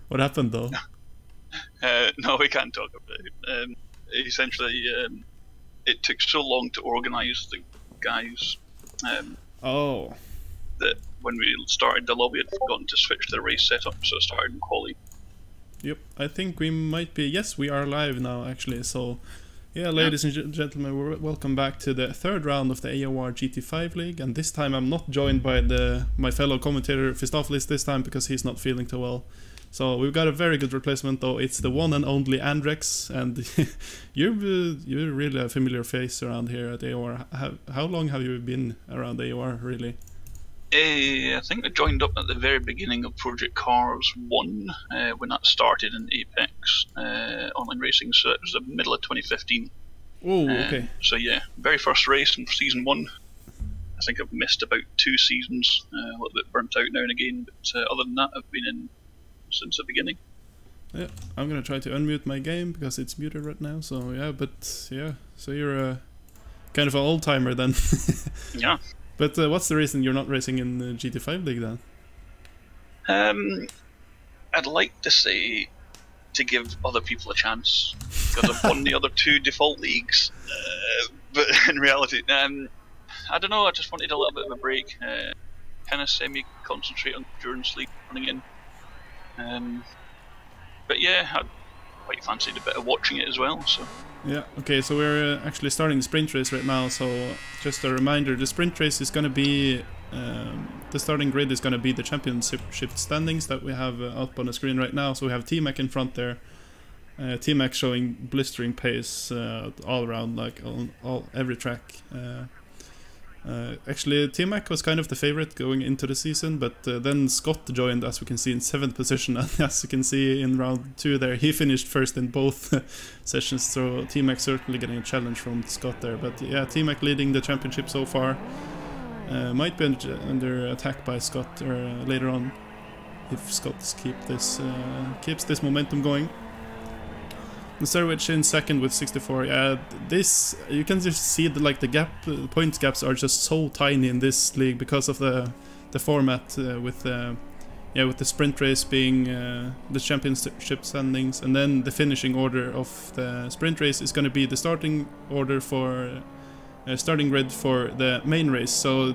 What happened though? No, we can't talk about it. Essentially, it took so long to organise the guys that when we started the lobby, had forgotten to switch the race setup, so it started in quali. Yep, I think we might be. Yes, we are live now, actually. So, yeah, ladies and gentlemen, welcome back to the third round of the AOR GT5 League. And this time I'm not joined by my fellow commentator Fistopheles this time because he's not feeling too well. So we've got a very good replacement, though. It's the one and only Andrex, and you're really a familiar face around here at AOR. How long have you been around AOR, really? I think I joined up at the very beginning of Project Cars 1, when that started in Apex Online Racing, so it was the middle of 2015. Oh, okay. So yeah, very first race in Season 1. I think I've missed about 2 seasons, a little bit burnt out now and again, but other than that I've been in since the beginning. Yeah, I'm gonna try to unmute my game because it's muted right now, so yeah, but yeah, so you're a kind of an old-timer then. Yeah. But what's the reason you're not racing in the GT5 League then? I'd like to say to give other people a chance, because I've won the other 2 default leagues, but in reality, I don't know, I just wanted a little bit of a break, kind of semi-concentrate on Endurance League running in. But yeah, I quite fancied a bit of watching it as well, so... Yeah, okay, so we're actually starting the sprint race right now, so just a reminder, the sprint race is going to be, the starting grid is going to be the championship standings that we have up on the screen right now. So we have T-Mac in front there, T-Mac showing blistering pace all around, like on every track. Actually, T-Mac was kind of the favorite going into the season, but then Scott joined, as we can see, in 7th position, and as you can see in round 2 there, he finished first in both sessions, so T-Mac certainly getting a challenge from Scott there. But yeah, T-Mac leading the championship so far, might be under attack by Scott later on, if Scott keeps this momentum going. Starwich in second with 64. Yeah, this you can just see the point gaps are just so tiny in this league because of the format with the sprint race being the championship standings, and then the finishing order of the sprint race is going to be the starting order for starting grid for the main race. So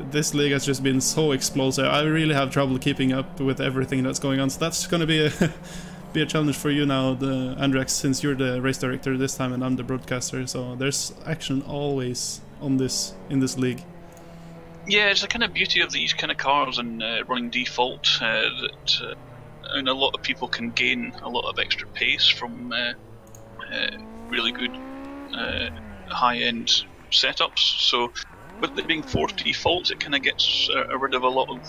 this league has just been so explosive. I really have trouble keeping up with everything that's going on. So that's going to be a challenge for you now, Andrex, since you're the race director this time and I'm the broadcaster, so there's action always in this league. Yeah, it's the kind of beauty of these kind of cars and running default that and a lot of people can gain a lot of extra pace from really good high-end setups. So with it being forced defaults, it kind of gets rid of a lot of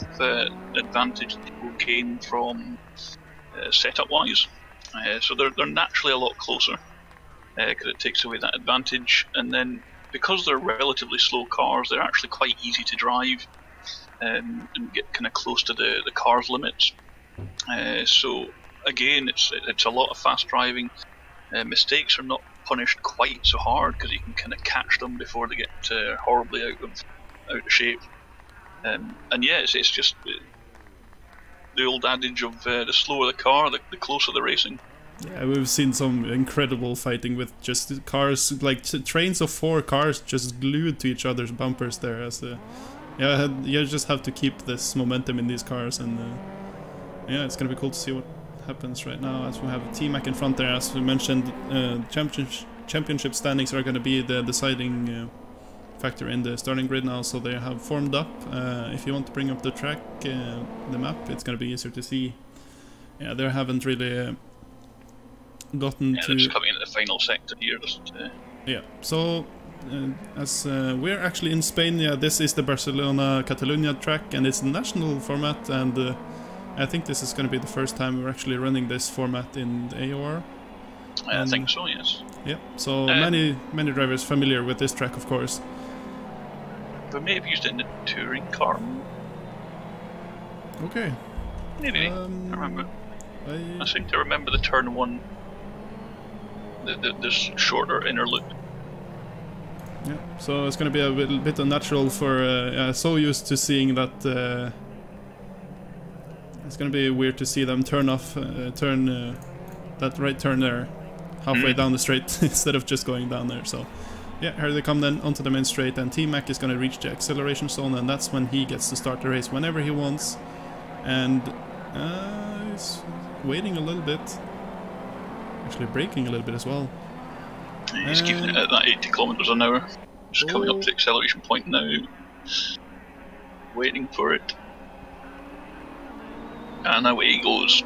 advantage that people gain from setup wise, so they're naturally a lot closer because it takes away that advantage, and then because they're relatively slow cars, they're actually quite easy to drive and get kind of close to the car's limits. So again, it's a lot of fast driving. Mistakes are not punished quite so hard because you can kind of catch them before they get horribly out of shape. And yeah, it's just the old adage of the slower the car, the closer the racing. Yeah, we've seen some incredible fighting with just cars, like trains of 4 cars just glued to each other's bumpers there. Yeah, you just have to keep this momentum in these cars, and yeah, it's gonna be cool to see what happens right now as we have T-Mac in front there. As we mentioned, championship standings are gonna be the deciding factor in the starting grid now, so they have formed up. If you want to bring up the track, the map, it's going to be easier to see. Yeah, they haven't really gotten to... they're just coming into the final sector here. Yeah, so as we're actually in Spain, yeah, this is the Barcelona-Catalunya track, and it's a national format, and I think this is going to be the first time we're actually running this format in the AOR. I think so, yes. Yeah, so many drivers familiar with this track, of course. We may have used it in the touring car. Okay. Maybe. I remember. I seem to remember the turn 1. This shorter inner loop. Yeah. So it's going to be a bit unnatural for. So used to seeing that It's gonna be weird to see them turn off, that right turn there halfway down the straight instead of just going down there. So yeah, here they come then onto the main straight, and T-Mac is gonna reach the acceleration zone, and that's when he gets to start the race whenever he wants. And he's waiting a little bit, actually braking a little bit as well. He's keeping it at that 80 kilometers an hour. Just coming up to the acceleration point now, waiting for it. And away he goes.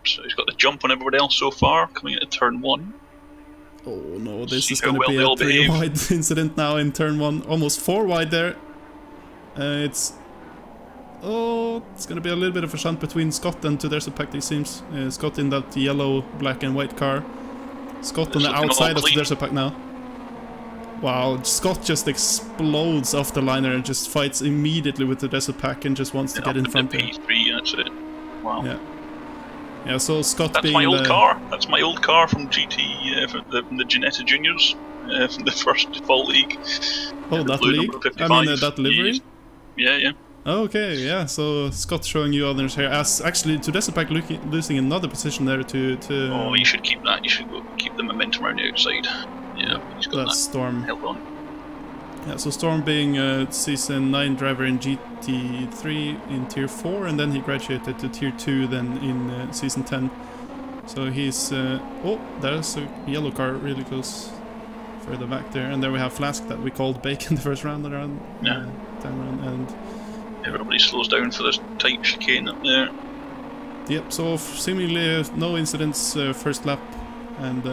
So he's got the jump on everybody else so far, coming into turn 1. Oh no, this is going to be a 3 wide incident now in turn 1. Almost 4 wide there. It's going to be a little bit of a shunt between Scott and Tudersopak, it seems. Scott in that yellow, black and white car. Scott on the outside of Tudersopak now. Wow, Scott just explodes off the liner and just fights immediately with the Tudersopak and just wants to get in front of him. P3, that's it. Wow. Yeah. Yeah, so Scott That's being my old car. That's my old car from GT, from the Ginetta Juniors, from the first Fall League. Oh, that league? I mean, that livery? Yeah. Okay, yeah, so Scott showing you others here, as actually Tudersopak losing another position there to... Oh, you should keep that, you should keep the momentum around the outside. Yeah, he's got that Storm held on. Yeah, so Storm being a Season 9 driver in GT3 in Tier 4, and then he graduated to Tier 2 then in Season 10. So he's... oh, there's a yellow car really close further back there, and there we have Flask that we called Bacon the first round around. Yeah. Time around, and... everybody slows down for this tight chicane up there. Yep, so seemingly no incidents first lap, and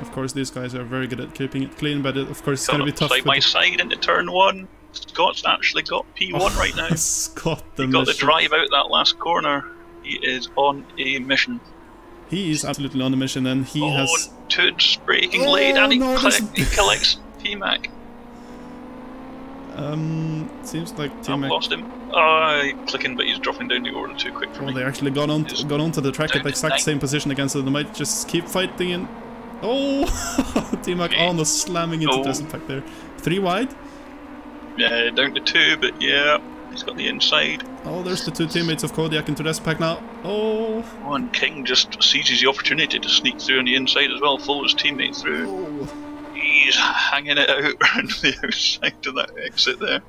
of course these guys are very good at keeping it clean, but of course it's going to be tough. Side by side into turn 1. Scott's actually got P1 right now. Scott, he got the drive out that last corner. He is on a mission. He is absolutely on a mission, and he has... Toots braking late, and he collects T-Mac. Seems like T-Mac... I've lost him. Clicking, but he's dropping down the order too quick for me. They actually gone onto the track at the exact same position again, so they might just keep fighting in. Oh! T-Mac almost slamming into Tudersopak there. 3 wide? Yeah, down to 2, but yeah, he's got the inside. Oh, there's the 2 teammates of Kodiak and Tudersopak now. Oh! And King just seizes the opportunity to sneak through on the inside as well, follow his teammate through. Oh. He's hanging it out around the outside of that exit there.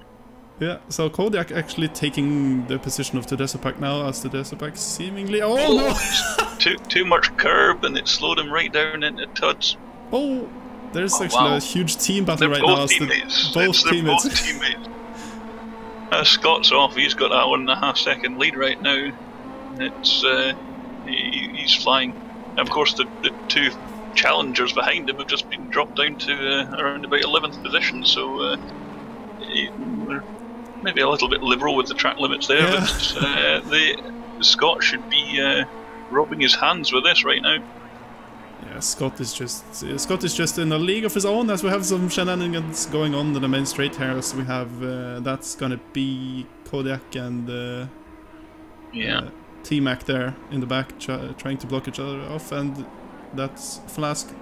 Yeah, so Kodiak actually taking the position of Tudersopak now, as Tudersopak seemingly... Oh no! too much curb, and it slowed him right down into Tuds. Oh! There's actually a huge team battle right now. Both teammates. Scott's off, he's got that 1.5 second lead right now. It's he's flying. And of course the 2 challengers behind him have just been dropped down to around about 11th position, so we're maybe a little bit liberal with the track limits there, but the Scott should be rubbing his hands with this right now. Yeah, Scott is just in a league of his own, as we have some shenanigans going on in the main straight here. So we have that's gonna be Kodiak and T-Mac there in the back trying to block each other off, and that's Flask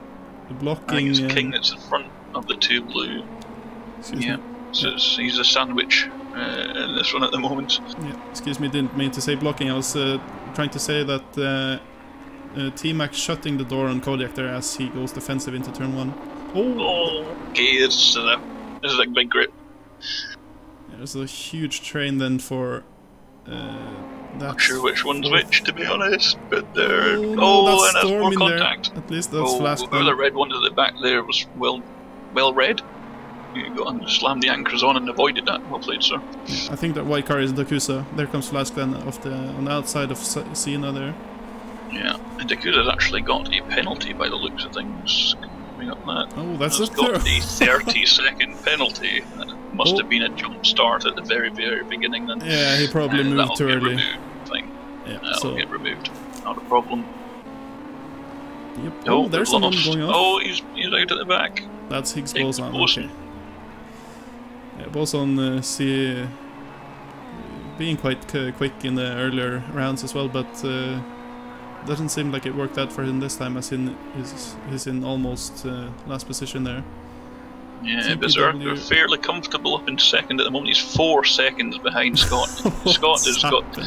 blocking. I think it's King that's in front of the 2 blue. Yeah, so he's a sandwich in this one at the moment. Yeah, excuse me, didn't mean to say blocking. I was trying to say that T-Mac shutting the door on Kodiak there as he goes defensive into turn 1. Okay, this is a big grip. Yeah, there's a huge train then for not sure which one's which, to be honest, but there. And that's more contact. At least that's Flask. The red one at the back there was well read. You got and slammed the anchors on and avoided that. Well played, sir. Yeah, I think that white car is Dakusa. There comes Flask then on the outside of Siena there. Yeah, and Dakusa's actually got a penalty by the looks of things coming up that. Oh, that's a 30-second penalty. That must have been a jump start at the very, very beginning then. Yeah, he probably moved too early. Yeah, that'll get removed. Not a problem. Yep. Oh, there's someone going off. Oh, he's out at the back. That's Higgs Boson. Okay. Yeah, Boson being quite quick in the earlier rounds as well, but doesn't seem like it worked out for him this time, as he's in almost last position there. Yeah, Berserker fairly comfortable up in second at the moment. He's 4 seconds behind Scott. Scott has got.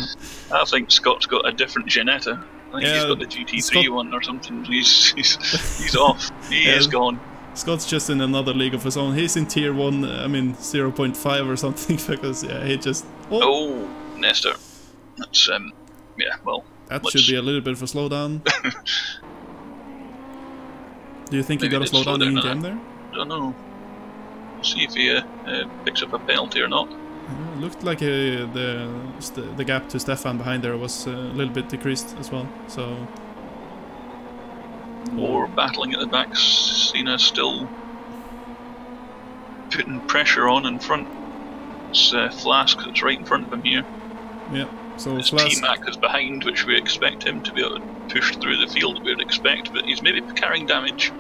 I think Scott's got a different Ginetta. I think he's got the GT3 one or something. He's off. He is gone. Scott's just in another league of his own. He's in tier 1, I mean 0.5 or something, because he just... Oh, Nestor. That's, yeah, well... That should be a little bit of a slowdown. Do you think he got a slowdown in game there? I don't know. We'll see if he picks up a penalty or not. It looked like the gap to Stefan behind there was a little bit decreased as well, so... More battling at the back. Cena still putting pressure on in front. It's Flask that's right in front of him here. Yeah, so Flask... T-Mac is behind, which we expect him to be able to push through the field, we would expect, but he's maybe carrying damage.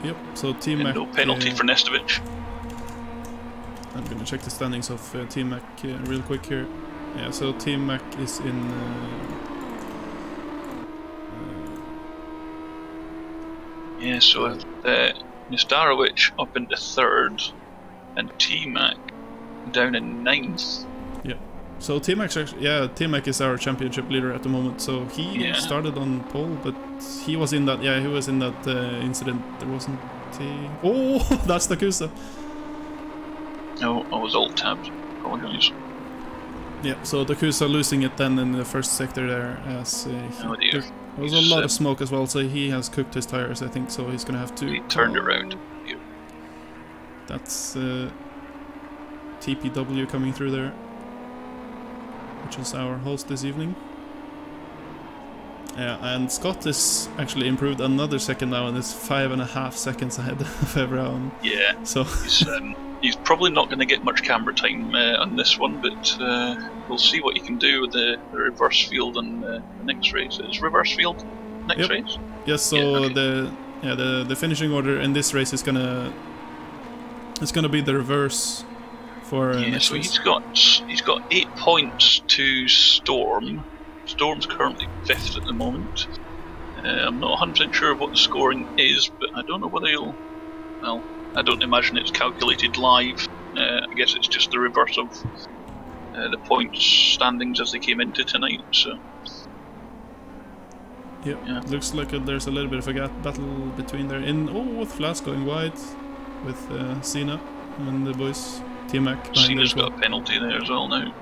Yep, so T-Mac... No penalty for Nestovic. I'm gonna check the standings of T-Mac real quick here. Yeah, so T-Mac is in... yeah, so Nestarovic up into 3rd and T-Mac down in 9th. Yep. So T-Mac's actually, yeah, T-Mac is our championship leader at the moment. So he started on pole, but he was in that, he was in that incident. There wasn't oh, that's Takusa. No, I was alt tabbed. Apologize. Yeah, so Takusa losing it then in the first sector there as oh dear. There was a lot of smoke as well, so he has cooked his tires, I think, so he's gonna have to... He turned around. Yep. That's TPW coming through there, which is our host this evening. Yeah, and Scott is actually improved another second now and is 5.5 seconds ahead of everyone. Yeah, so he's probably not going to get much camera time on this one, but we'll see what he can do with the reverse field on the next race. Is reverse field next race? Yes. So the finishing order in this race is gonna be the reverse for next race. He's got 8 points to Storm. Storm's currently 5th at the moment. I'm not 100% sure what the scoring is, but I don't know whether he'll... Well, I don't imagine it's calculated live. I guess it's just the reverse of the points standings as they came into tonight. So. Yep. Yeah, looks like there's a little bit of a battle between there. With Flask going wide with Cena and the boys. T-Mac. Cena's got a penalty there as well now.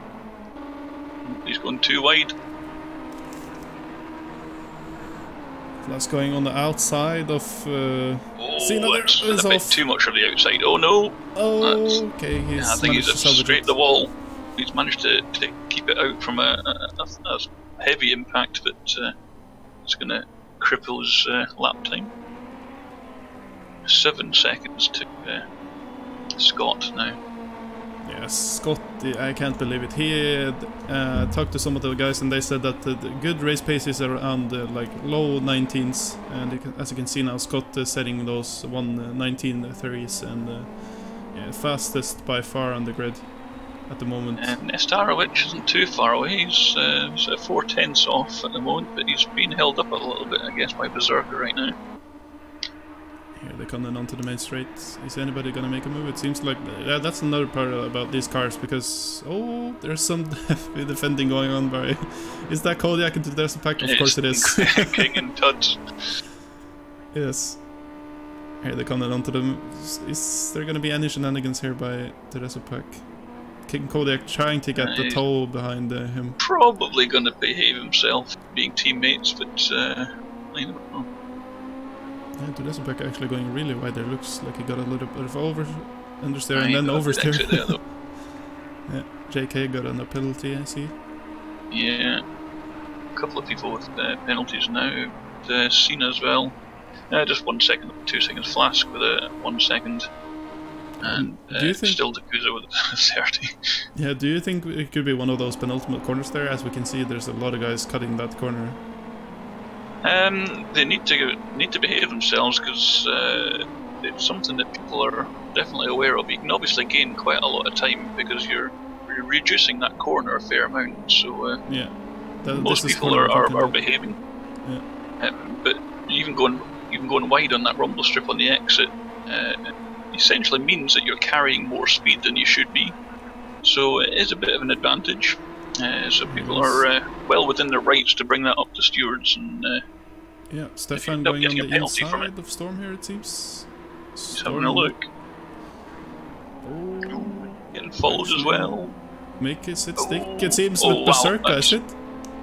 He's going too wide. Flask going on the outside of Cena. It's a bit too much of the outside. Oh no! Oh, okay. I think he's straight the wall. He's managed to keep it out from a heavy impact, but it's going to cripple his lap time. 7 seconds to Scott now. Yes, Scott, I can't believe it. He talked to some of the guys and they said that the good race pace is around like low 19s, and as you can see now, Scott is setting those 1930s and fastest by far on the grid at the moment. And Nestarovic isn't too far away. He's 4/10 off at the moment, but he's been held up a little bit, I guess, by Berserker right now. Here they're coming onto the main straight. Is anybody gonna make a move? It seems like that's another part about these cars, because there's some heavy defending going on by... Is that Kodiak into the Desert Pack? Of course it is. King and Tuds. Yes. Here they're coming onto them. Is there gonna be any shenanigans here by the Desert Pack? King Kodiak trying to get the toe behind him. Probably gonna behave himself, being teammates, but I don't know. Yeah, Tudesopek actually going really wide there. Looks like he got a little bit of understeer and then oversteer. Yeah, JK got on a penalty, I see. Yeah, a couple of people with penalties now. Cena as well. Just 1 second, 2 seconds. Flask with a 1 second. And do you think still Dakuza with 30. Yeah, do you think it could be one of those penultimate corners there? As we can see, there's a lot of guys cutting that corner. They need to behave themselves, because it's something that people are definitely aware of. You can obviously gain quite a lot of time because you're reducing that corner a fair amount. So yeah, most people are behaving. Yeah. But even going wide on that rumble strip on the exit, essentially means that you're carrying more speed than you should be. So it is a bit of an advantage. So people are well within their rights to bring that up to stewards. And yeah, Stefan going on the inside of Storm here, it seems. He's having a look. Oh, getting followed as well. Make it stick, it seems, with Berserker, is it?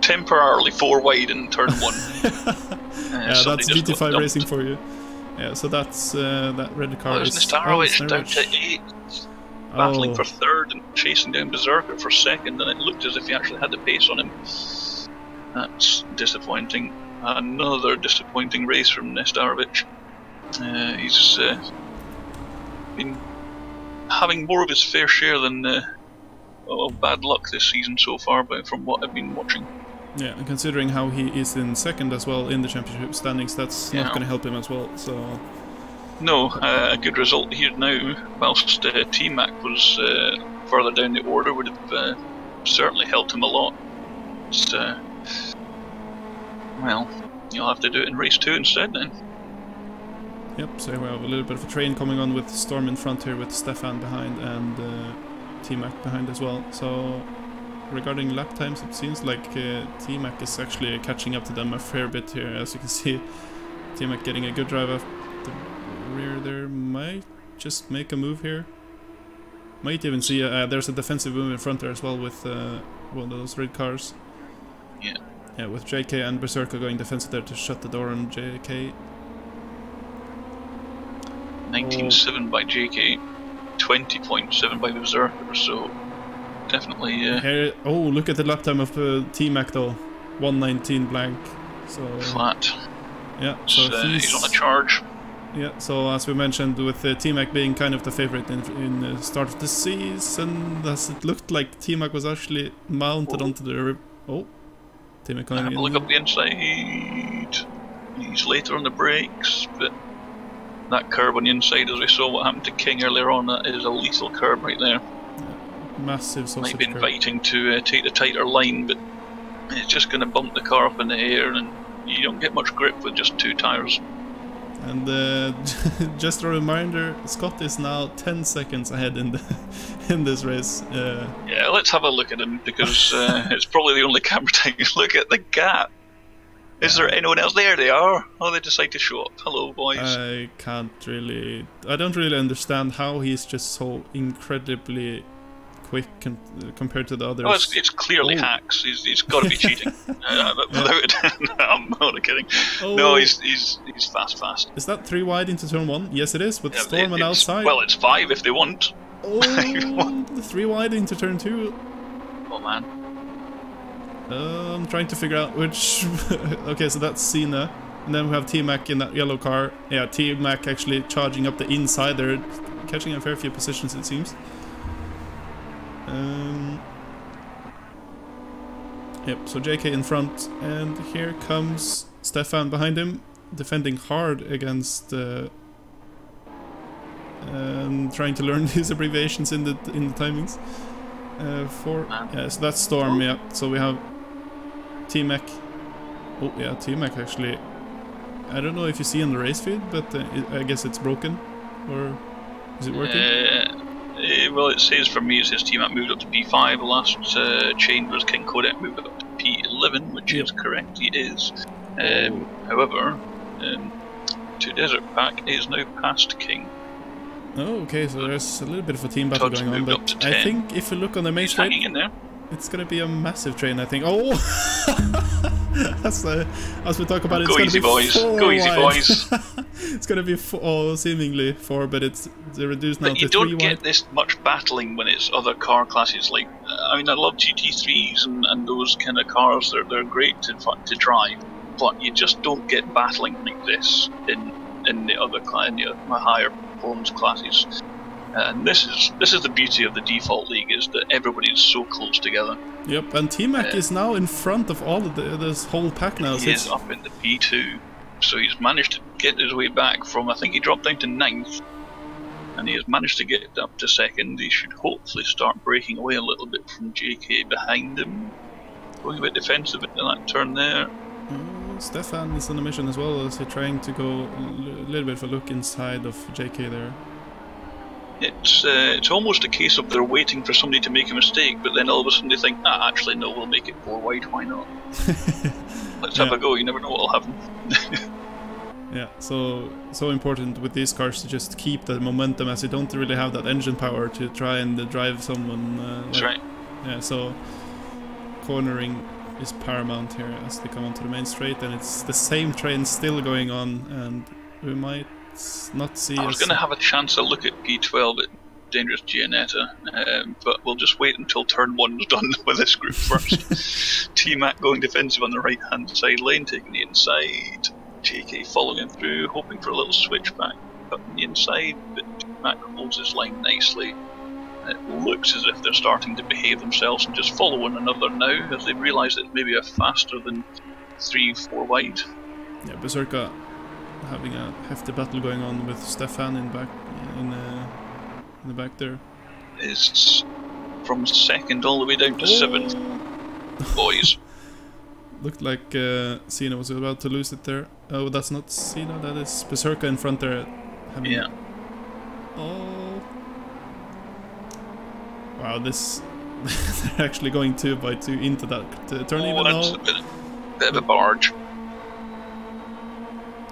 Temporarily 4 wide in turn 1. Yeah, that's GT5 Racing for you. Yeah, so that's that red car is... Starowich down to 8. Battling for 3rd and chasing down Berserker for 2nd, and it looked as if he actually had the pace on him. That's disappointing. Another disappointing race from Nestarovic. He's been having more of his fair share than of bad luck this season so far, but from what I've been watching. Yeah, and considering how he is in 2nd as well in the championship standings, that's not going to help him as well. So no, a good result here now, whilst T-Mac was further down the order, would have certainly helped him a lot. Just, well, you'll have to do it in race 2 instead then. Yep, so we have a little bit of a train coming on with Storm in front here, with Stefan behind and T-Mac behind as well. So regarding lap times, it seems like T-Mac is actually catching up to them a fair bit here. As you can see, T-Mac getting a good drive off the rear there. Might just make a move here. Might even see there's a defensive move in front there as well with one of those red cars. Yeah. Yeah, with JK and Berserker going defensive there to shut the door on JK. 19.7 by JK, 20.7 by Berserker, so definitely... Here, oh, look at the lap time of T-Mac though, 1:19 blank. So flat. Yeah, so he's on a charge. Yeah, so as we mentioned, with T-Mac being kind of the favorite in the start of the season, as it looked like T-Mac was actually mounted onto the... T-Mac coming in. Look up the inside. He's later on the brakes, but that curve on the inside, as we saw what happened to King earlier on, that is a lethal curve right there. Yeah, massive sausage might be inviting to take the tighter line, but it's just going to bump the car up in the air, and you don't get much grip with just 2 tyres. And just a reminder, Scott is now 10 seconds ahead in the in this race. Yeah, let's have a look at him, because it's probably the only camera taking a look at the gap. Is there anyone else? There they are. Oh, they decide to show up. Hello, boys. I don't really understand how he's just so incredibly quick compared to the others. Oh, it's clearly hacks. He's got to be cheating. Without it, I'm not kidding. Oh. No, he's fast. Is that 3 wide into turn 1? Yes, it is, with Storm on outside. Well, it's 5 if they want. Oh, 3 wide into turn 2. Oh, man. I'm trying to figure out which... Okay, so that's Cena. And then we have T-Mac in that yellow car. Yeah, T-Mac actually charging up the inside there, catching a fair few positions, it seems. Yep, so JK in front, and here comes Stefan behind him, defending hard against... trying to learn his abbreviations in the timings. Yeah, so that's Storm, yeah. So we have T-Mac. Oh yeah, T-Mac actually. I don't know if you see on the race feed, but I guess it's broken, or is it working? Well, it says for me, it says T-Mac moved up to P5. The last change was King Kodak moved up to P11, which is correct, he is. However, to Desert Pack is now past King. Oh, okay, so there's a little bit of a team battle going on, but I think if you look on the main straight, it's gonna be a massive train, I think. Oh! As we talk about it, it's gonna be 4 Go easy, boys. It's gonna be seemingly 4, but it's reduced now to 3 wide. You don't get this much battling when it's other car classes. Like, I mean, I love GT3s and those kind of cars. They're great to drive, but you just don't get battling like this in the other higher performance classes. And this is the beauty of the default league, is that everybody is so close together. Yep, and T-Mac is now in front of all of this whole pack now. He is up in the P2, so he's managed to get his way back from, I think he dropped down to 9th, and he has managed to get up to 2nd. He should hopefully start breaking away a little bit from JK behind him. Going a bit defensive in that turn there. Stefan is on a mission as well. Is he trying to go a little bit of a look inside of JK there? It's almost a case of they're waiting for somebody to make a mistake, but then all of a sudden they think, actually no, we'll make it 4 wide, why not? Let's have a go, you never know what'll happen. Yeah, so important with these cars to just keep the momentum, as you don't really have that engine power to try and drive someone. That's right. Yeah, so cornering is paramount here as they come onto the main straight, and it's the same train still going on, and we might not see. I was going to have a chance to look at P12 at Dangerous Ginetta, but we'll just wait until turn 1's done with this group first. T-Mac going defensive on the right hand side lane, taking the inside. JK following him through, hoping for a little switchback up on the inside, but T-Mac holds his line nicely. It looks as if they're starting to behave themselves and just follow one another now, as they realise that maybe a faster than 3-4 wide. Yeah, Berserker having a hefty battle going on with Stefan in the back there. Is from 2nd all the way down to 7th, boys. Looked like Cena was about to lose it there. Oh, that's not Cena, that is Berserker in front there. Yeah. Oh. Wow, this... they're actually going 2x2 into that turn even That's though... a bit of a barge.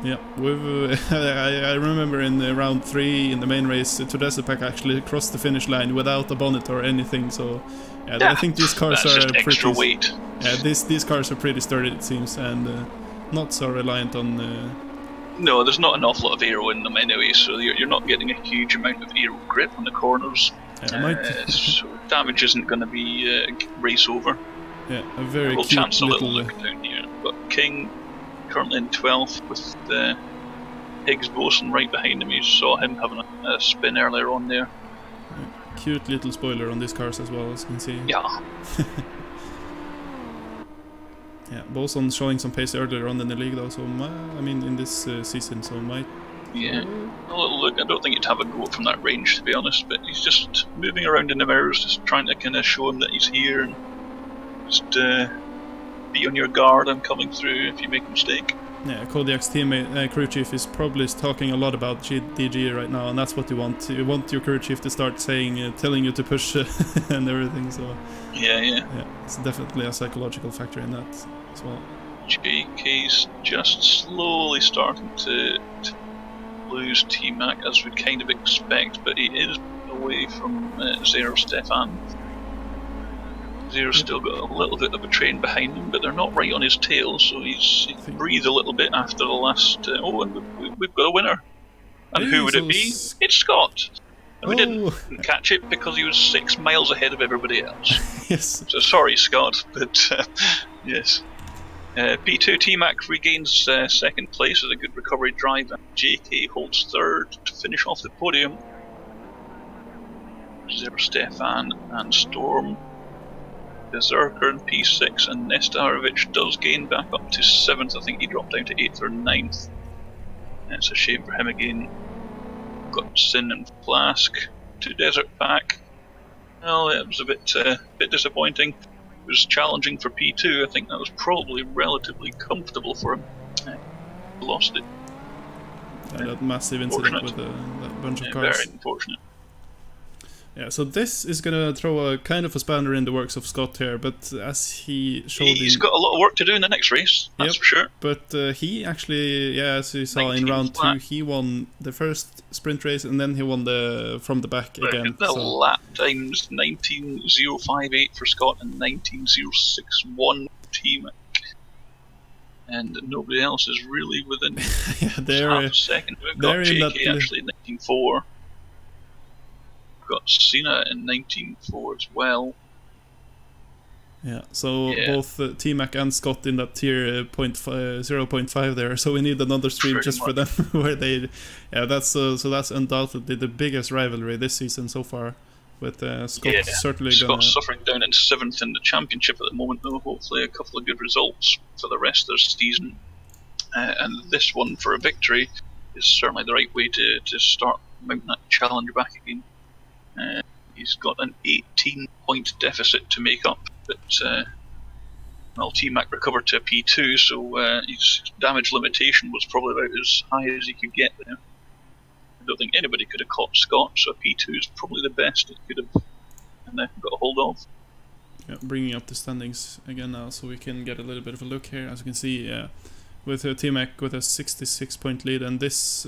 Yeah, we've, I remember in round 3 in the main race, Todesipak actually crossed the finish line without a bonnet or anything, so yeah, I think these cars are just extra pretty... weight. Yeah, these cars are pretty sturdy, it seems, and not so reliant on... No, there's not an awful lot of aero in them anyway, so you're not getting a huge amount of aero grip on the corners. So damage isn't going to be race over. Yeah, a very we'll cute chance a little little... look down here. But King currently in 12th with Higgs Boson right behind him. You saw him having a spin earlier on there. Yeah, cute little spoiler on these cars as well, as you can see. Yeah. Yeah, Boson showing some pace earlier on in the league though, so I mean in this season, so might... Yeah, a little look. I don't think he'd have a go from that range, to be honest, but he's just moving around in the mirrors, just trying to kind of show him that he's here and just be on your guard. I'm coming through if you make a mistake. Yeah, Kodiak's teammate, crew chief, is probably talking a lot about DG right now, and that's what you want. You want your crew chief to start saying, telling you to push and everything, so... Yeah, it's definitely a psychological factor in that as well. JK's just slowly starting to lose T-Mac, as we'd kind of expect, but he is away from Zero Stefan. Zero's still got a little bit of a train behind him, but they're not right on his tail, so he breathed a little bit after the last... and we've got a winner. And who would it be? It's Scott! And we didn't catch it because he was 6 miles ahead of everybody else. Yes. So sorry, Scott, but yes. P2 T-Mac regains 2nd place as a good recovery drive, and JK holds 3rd to finish off the podium. Zero Stefan and Storm, Berserker in P6, and Nestarovic does gain back up to 7th. I think he dropped down to 8th or 9th. And it's a shame for him again. Got Sin and Flask to Desert Pack. Well, it was a bit disappointing. It was challenging for P2. I think that was probably relatively comfortable for him. Lost it. Yeah, that massive incident with that bunch of cars. Very unfortunate. Yeah, so this is gonna throw a kind of a spanner in the works of Scott here, but as he showed, he's got a lot of work to do in the next race. That's for sure. But he actually, yeah, as you saw in round 2, he won the first sprint race, and then he won from the back again. The lap times 19.058 for Scott and 19.061 for T-Mac. And nobody else is really within half a second. We've got JK actually 19.4. Got Cena in 19.4 as well. Yeah, so both T-Mac and Scott in that tier 0.5 there, so we need another stream pretty just much for them where they... Yeah, that's so that's undoubtedly the biggest rivalry this season so far, with Scott certainly Scott's suffering down in 7th in the championship at the moment, though. Hopefully a couple of good results for the rest of their season. And this one for a victory is certainly the right way to start mounting that challenge back again. He's got an 18-point deficit to make up, but well, T-Mac recovered to a P2, so his damage limitation was probably about as high as he could get there. I don't think anybody could have caught Scott, so a P2 is probably the best it could have got a hold of. Yeah, bringing up the standings again now, so we can get a little bit of a look here. As you can see, with T-Mac with a 66-point lead, and this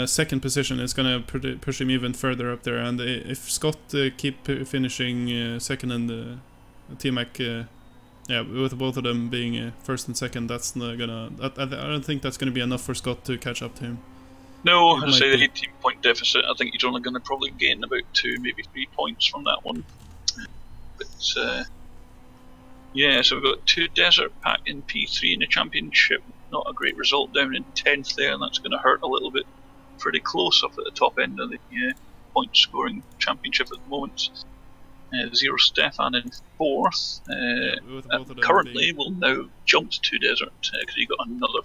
second position is gonna push him even further up there. And if Scott keep finishing second and T-Mac, yeah, with both of them being first and second, that's not gonna. I don't think that's gonna be enough for Scott to catch up to him. No, I'd say the 18-point deficit. I think he's only going to probably gain about 2, maybe 3 points from that one. But yeah, so we've got 2 Desert Pack in P3 in the championship. Not a great result, down in 10th there, and that's going to hurt a little bit. Pretty close up at the top end of the point scoring championship at the moment. Zero Stefan in 4th. Currently will now jump to Desert because he got another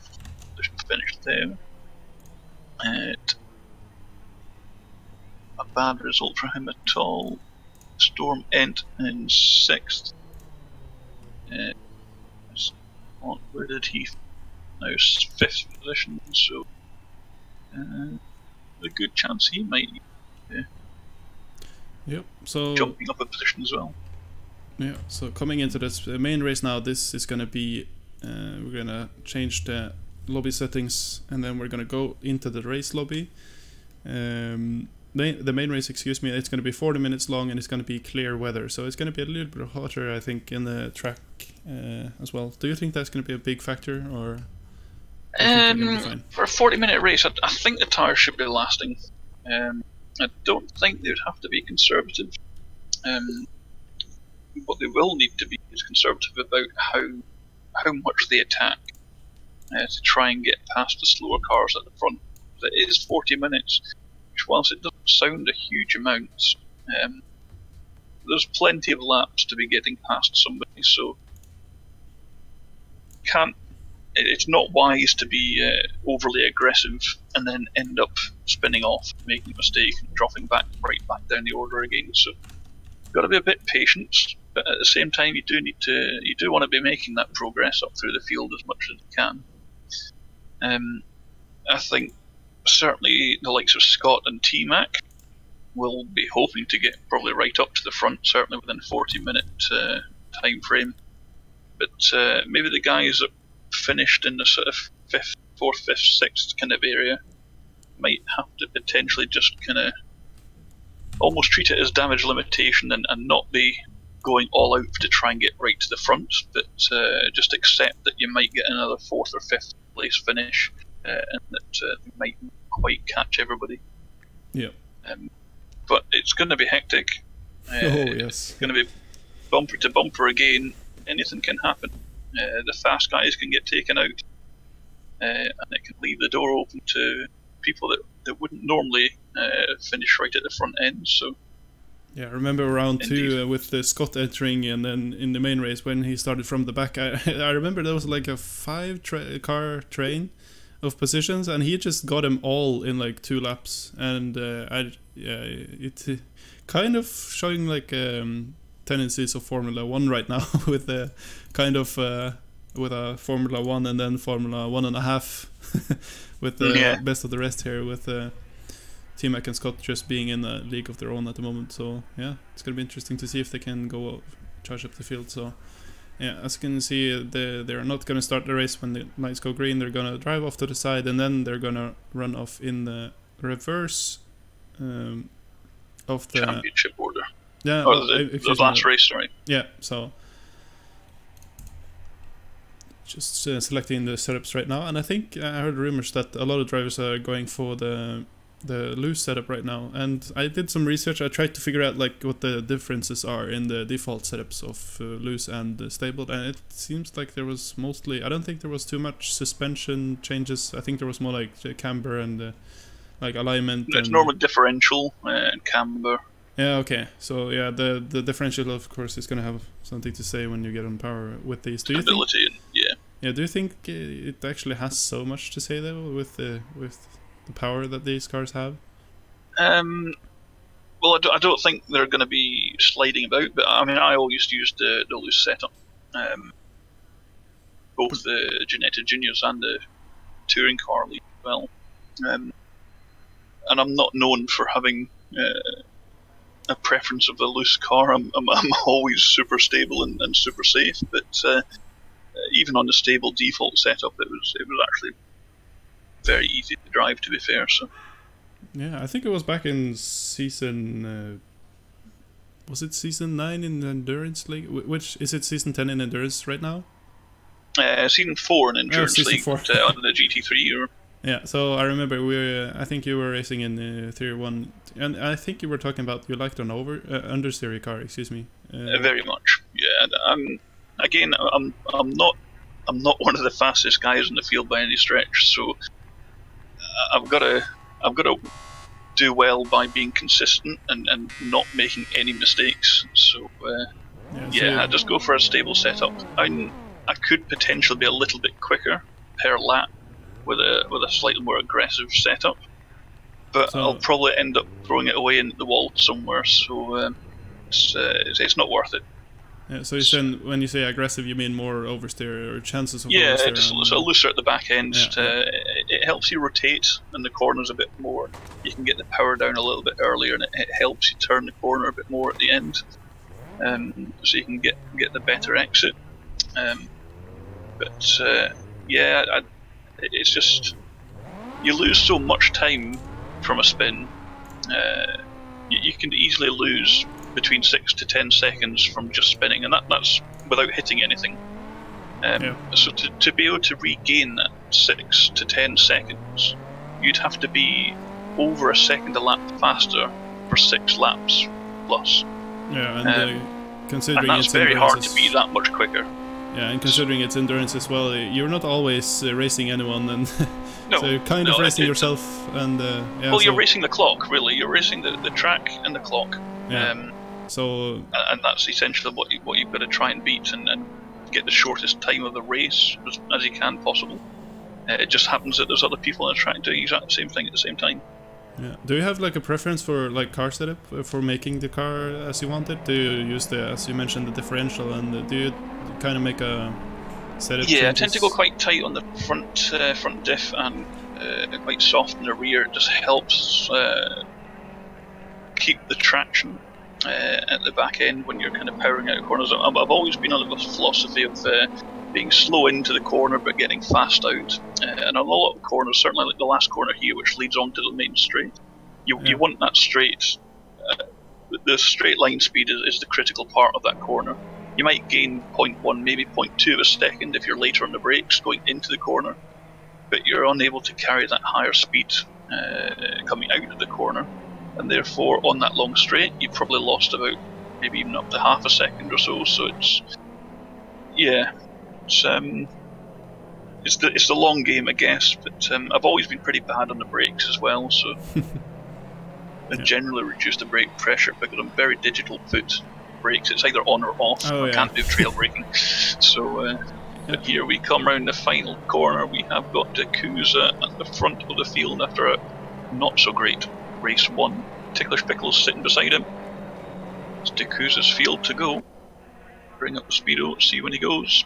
position finished there. A bad result for him at all. Storm Ent in 6th. Where did he? Now 5th position, so a good chance he might. Yep. So jumping up a position as well. Yeah. So coming into this main race now, this is gonna be. We're gonna change the lobby settings, and then we're gonna go into the race lobby. The main race, excuse me, it's gonna be 40 minutes long, and it's gonna be clear weather, so it's gonna be a little bit hotter, I think, in the track as well. Do you think that's gonna be a big factor, or for a 40-minute race, I think the tyres should be lasting. I don't think they'd have to be conservative. What they will need to be is conservative about how much they attack. To try and get past the slower cars at the front. It is 40 minutes, which whilst it doesn't sound a huge amount, there's plenty of laps to be getting past somebody, so it's not wise to be overly aggressive and then end up spinning off, making a mistake and dropping right back down the order again. So you've got to be a bit patient, but at the same time you do want to be making that progress up through the field as much as you can. I think certainly the likes of Scott and T-Mac will be hoping to get probably right up to the front, certainly within a 40-minute time frame. But maybe the guys that finished in the sort of 4th, 5th, 6th kind of area might have to potentially just kind of almost treat it as damage limitation and not be going all out to try and get right to the front, but just accept that you might get another 4th or 5th place finish, and that you might not quite catch everybody. Yeah. But it's going to be hectic. Oh yes. It's going to be bumper to bumper again. Anything can happen. The fast guys can get taken out, and it can leave the door open to people that wouldn't normally finish right at the front end. So. Yeah, I remember round 2 with Scott entering, and then in the main race when he started from the back, I remember there was like a 5-car train of positions, and he just got them all in like 2 laps, and it's kind of showing like tendencies of Formula 1 right now with a kind of with a Formula 1 and then Formula 1.5 with the best of the rest here with T-Mac and Scott just being in a league of their own at the moment. So yeah, it's gonna be interesting to see if they can go charge up the field. So yeah, as you can see, they're not gonna start the race when the lights go green. They're gonna drive off to the side, and then they're gonna run off in the reverse of the championship order. Yeah, the last race, sorry. Yeah, so just selecting the setups right now, and I think I heard rumors that a lot of drivers are going for the loose setup right now, and I did some research. I tried to figure out like what the differences are in the default setups of loose and stable, and it seems like there was mostly, I don't think there was too much suspension changes. I think there was more like camber and like alignment. It's normally differential and camber. Yeah, okay. So yeah, the differential of course is gonna have something to say when you get on power with these. Do you think? Yeah. Do you think it actually has so much to say though with the power that these cars have? Well, I don't think they're going to be sliding about, but I mean, I always used the loose setup, both the Ginetta Juniors and the Touring Car League as well. And I'm not known for having a preference of the loose car. I'm always super stable and super safe, but even on the stable default setup, it was actually very easy to drive, to be fair. So. Yeah, I think it was back in season... was it season 9 in the Endurance League? Which is it season 10 in Endurance right now? Season 4 in Endurance League, 4. On the GT3. Yeah, so I remember I think you were racing in Tier 1, and I think you were talking about you liked an understeer car, excuse me. Very much, yeah. Again, I'm not one of the fastest guys in the field by any stretch, so I've got to do well by being consistent and not making any mistakes. So I just go for a stable setup. I could potentially be a little bit quicker per lap with a slightly more aggressive setup, but I'll probably end up throwing it away into the wall somewhere. So it's not worth it. Yeah, so when you say aggressive, you mean more oversteer or chances of oversteer? Yeah, just so looser at the back end. It helps you rotate in the corners a bit more. You can get the power down a little bit earlier, and it helps you turn the corner a bit more at the end, so you can get the better exit. It's just you lose so much time from a spin. You can easily lose between 6 to 10 seconds from just spinning, and that's without hitting anything. So to be able to regain that 6 to 10 seconds, you'd have to be over a second a lap faster for 6 laps plus. Yeah, and considering and that's very hard to be that much quicker. Yeah, and considering it's endurance as well, you're not always racing anyone, and so you're kind of racing yourself. And you're racing the clock, really. You're racing the track and the clock. Yeah. And that's essentially what you've got to try and beat and get the shortest time of the race as you can possible. It just happens that there's other people on the track doing exactly the same thing at the same time. Yeah. Do you have like a preference for like car setup for making the car as you want it? Do you use as you mentioned, the differential, and do you kind of make a setup? Yeah, changes? I tend to go quite tight on the front diff and quite soft in the rear. It just helps keep the traction at the back end when you're kind of powering out of corners. I've always been under the philosophy of being slow into the corner but getting fast out. And a lot of corners, certainly like the last corner here, which leads on to the main straight, you want that straight. The straight line speed is the critical part of that corner. You might gain 0.1, maybe 0.2 of a second if you're later on the brakes going into the corner, but you're unable to carry that higher speed coming out of the corner, and therefore on that long straight you've probably lost about maybe even up to half a second or so. So it's the long game, I guess, but I've always been pretty bad on the brakes as well, so I generally reduce the brake pressure because I'm very digital foot brakes. It's either on or off. I can't do trail braking. So but here we come round the final corner. We have got Yakuza at the front of the field after a not so great race 1. Ticklish Pickles sitting beside him. It's Yakuza's field to go. Bring up the speedo, see when he goes.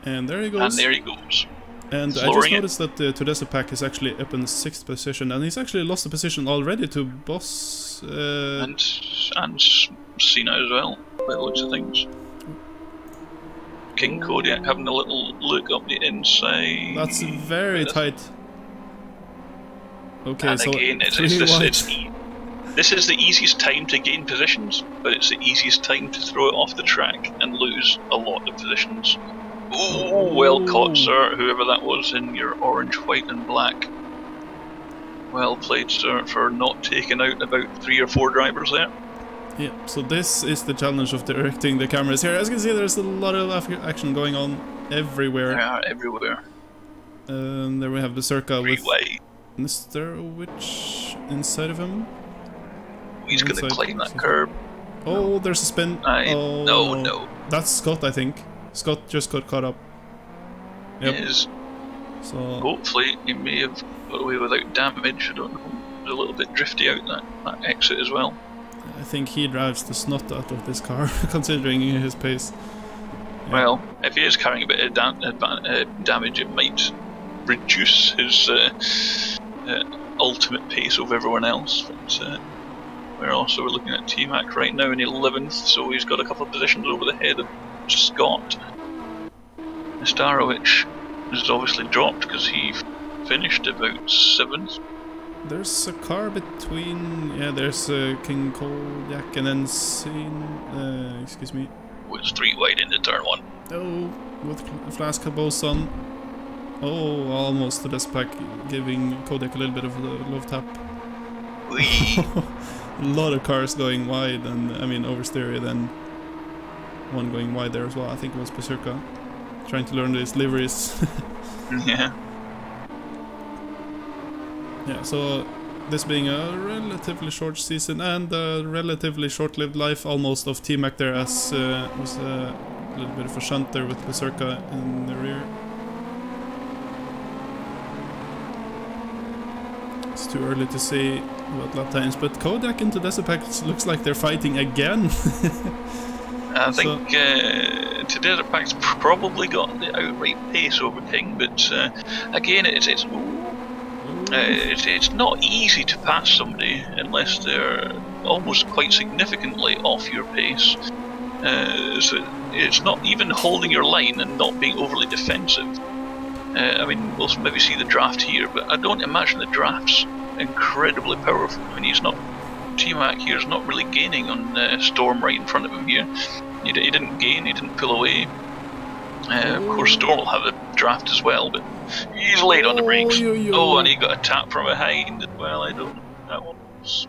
And there he goes. And there he goes. And I just noticed that Todesa Pack is actually up in the 6th position, and he's actually lost the position already to Boss. And Cena as well, by the looks of things. King Kodiak having a little look up the inside. That's very tight. Okay, and so again, this is the easiest time to gain positions, but it's the easiest time to throw it off the track and lose a lot of positions. Oh, well caught, sir, whoever that was in your orange, white and black. Well played, sir, for not taking out about 3 or 4 drivers there. Yeah, so this is the challenge of directing the cameras here. As you can see, there's a lot of action going on everywhere. Yeah, everywhere. There we have the circle with Freeway. Mr. Witch inside of him. He's going to climb that curb. Oh, there's a spin. No. That's Scott, I think. Scott just got caught up. Yep. Yes. So hopefully he may have got away without damage, I don't know. a little bit drifty out that exit as well. I think he drives the snot out of this car, considering his pace. Yeah. Well, if he is carrying a bit of damage, it might reduce his ultimate pace over everyone else. But we're also looking at T-Mac right now in 11th, so he's got a couple of positions over the head of Scott. Starovic has obviously dropped because he finished about 7th. There's a car between, yeah, there's King Kolyak and then excuse me. With 3 wide into turn 1. Oh, with Flask both on. Oh, almost to this pack, giving Kodiak a little bit of a love tap. A lot of cars going wide, and I mean oversteer, then one going wide there as well. I think it was Berserka, trying to learn these liveries. Yeah. Yeah, so this being a relatively short season and a relatively short-lived life almost of T-Mac there, as was a little bit of a shunt there with Berserka in the rear. It's too early to say about lap times, but Kodak into Deserpack looks like they're fighting again. I think Deserpack's probably got the outright pace over King, but again, it's not easy to pass somebody unless they're almost quite significantly off your pace. So it's not even holding your line and not being overly defensive. I mean, we'll maybe see the draft here, but I don't imagine the draft's incredibly powerful. I mean, T-Mac here is not really gaining on Storm right in front of him here. He didn't gain, he didn't pull away. Of course, Storm will have a draft as well, but he's late on the brakes. Oh, and he got a tap from behind. Well, I don't know. That one's...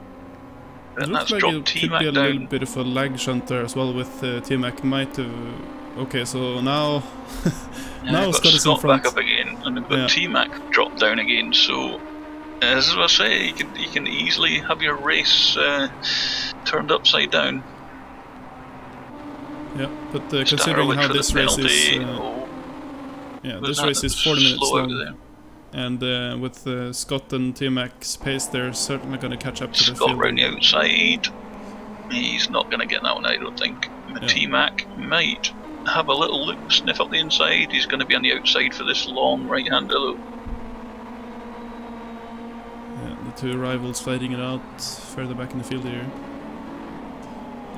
It looks like it could be a little bit of a lag shunt there as well with T-Mac might have... Okay, so now... now Scott is in front. Back up again, and we've got T-Mac dropped down again, so... As I say, you can easily have your race turned upside down. Yeah, but considering how this race is... yeah, this race is 40 minutes long. And with Scott and T-Mac's pace, they're certainly going to catch up to the field. Scott round the outside. He's not going to get that one, I don't think. T-Mac might have a little look, sniff up the inside. He's going to be on the outside for this long right-hander though. Yeah, the two rivals fighting it out further back in the field here.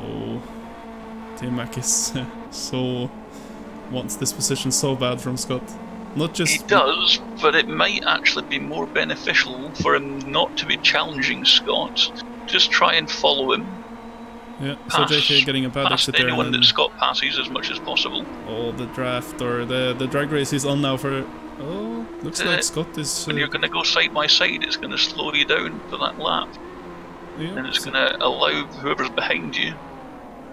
Oh, T-Mac is wants this position so bad from Scott. Not just... He does, but it might actually be more beneficial for him not to be challenging Scott. Just try and follow him. Yeah, so JK getting a bad exit there. Anyone that Scott passes as much as possible. Oh, the draft or the drag race is on now for... Oh, looks like Scott is... when you're going to go side by side, it's going to slow you down for that lap. Yeah, and it's going to allow whoever's behind you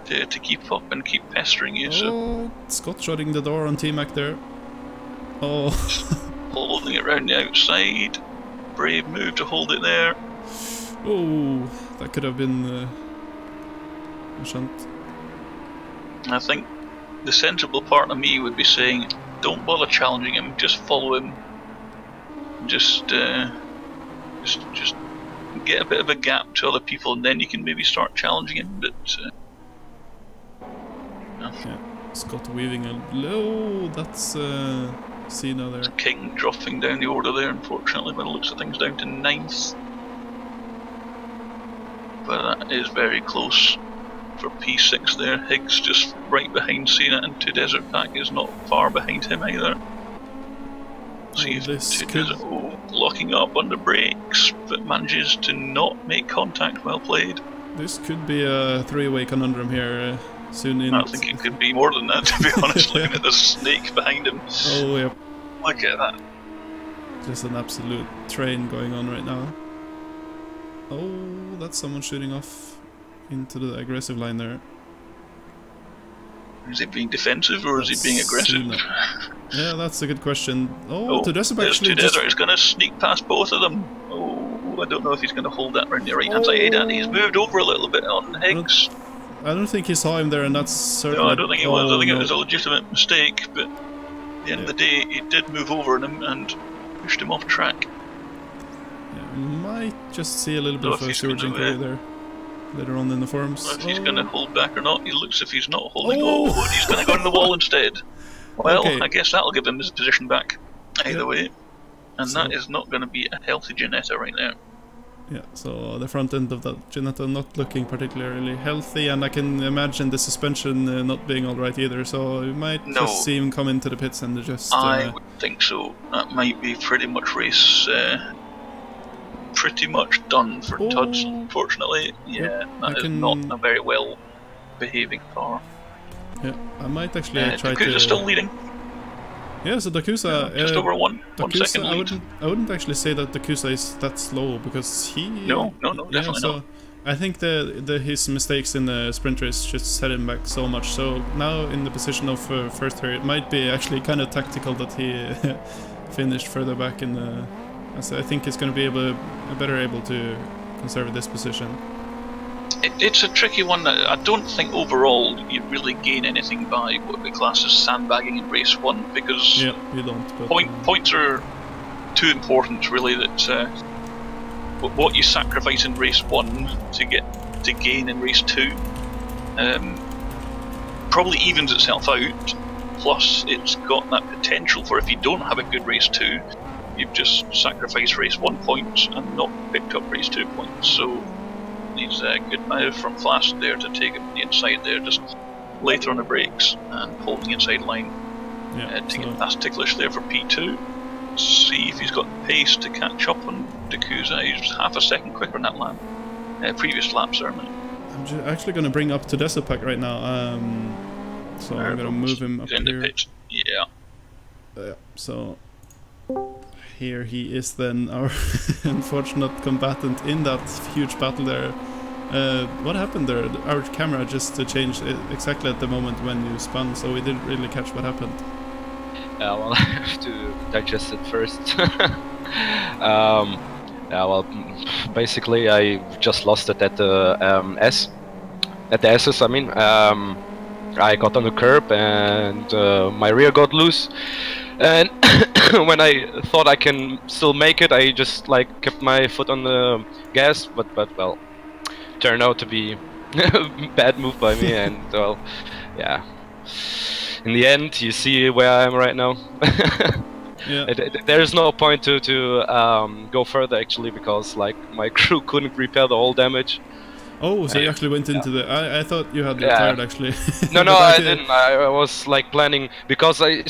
to keep up and keep pestering you. Oh, Scott shutting the door on T-Mac there. Oh. Holding it around the outside. Brave move to hold it there. Oh, that could have been a shunt. I think the sensible part of me would be saying, don't bother challenging him, just follow him. Just get a bit of a gap to other people, and then you can maybe start challenging him. But yeah, Scott weaving a low. That's Cena there. King dropping down the order there, unfortunately, by the looks of things, down to 9th. But that is very close for P6 there. Higgs just right behind Cena, and Two Desert Pack is not far behind him either. See if Two Desert locking up on the brakes, but manages to not make contact. Well played. This could be a three-way conundrum here. Soon in. I think it could be more than that, to be honest, looking at the snake behind him. Oh, yeah. Look at that. Just an absolute train going on right now. Oh, that's someone shooting off into the aggressive line there. Is he being defensive or is he being aggressive? Yeah, that's a good question. Oh, Tudesub actually just... He's going to sneak past both of them. Oh, I don't know if he's going to hold that around the right-hand side, and he's moved over a little bit on Higgs. I don't think he saw him there, and that's certainly... No, I don't think it was. I think it was a legitimate mistake, but at the end of the day, he did move over him and pushed him off track. Yeah, might might just see a little bit of a surging career there later on in the forums. If he's going to hold back or not. He looks if he's not holding. Oh, and he's going to go on the wall instead. Well, okay. I guess that'll give him his position back either way. And that is not going to be a healthy Ginetta right now. Yeah, so the front end of that Ginetta not looking particularly healthy, and I can imagine the suspension not being alright either, so you might just see him come into the pits and just... I would think so. That might be pretty much race... pretty much done for Tuds, unfortunately. Yeah, that is not a very well behaving car. Yeah, I might actually try to... Dakusa's still leading. Yeah, so Dakusa... just over one second lead. I wouldn't actually say that Dakusa is that slow, because he... No, definitely not. I think his mistakes in the sprint race just set him back so much. So now in the position of first here, it might be actually kind of tactical that he finished further back in the... As I think he's going to be better able to conserve this position. It's a tricky one that I don't think overall you really gain anything by what the class is sandbagging in race 1, because you don't, but points are too important really, that what you sacrifice in race 1 to gain in race 2 probably evens itself out, plus it's got that potential for, if you don't have a good race 2, you've just sacrificed race 1 points and not picked up race 2 points. So needs a good move from Flask there to take it from the inside there, just later on the brakes and hold the inside line. To get past Ticklish there for P2. See if he's got the pace to catch up on Dakusa. He's half a second quicker in that lap. Previous lap, certainly. I'm actually going to bring up Tedesco Pack right now. So I'm going to move him up in here. The pit. Yeah. So here he is then, our unfortunate combatant in that huge battle there. What happened there? Our camera just changed exactly at the moment when you spun, so we didn't really catch what happened. Well, I have to digest it first. Well, basically I just lost it at the at the S's, I mean. I got on the curb and my rear got loose. And when I thought I can still make it, I just like kept my foot on the gas, but well, turned out to be a bad move by me, and well, yeah. In the end, you see where I am right now. There's no point to go further actually, because like my crew couldn't repair the whole damage. Oh, so you actually went into the... I thought you had retired actually. No, I didn't. I was like planning, because I'm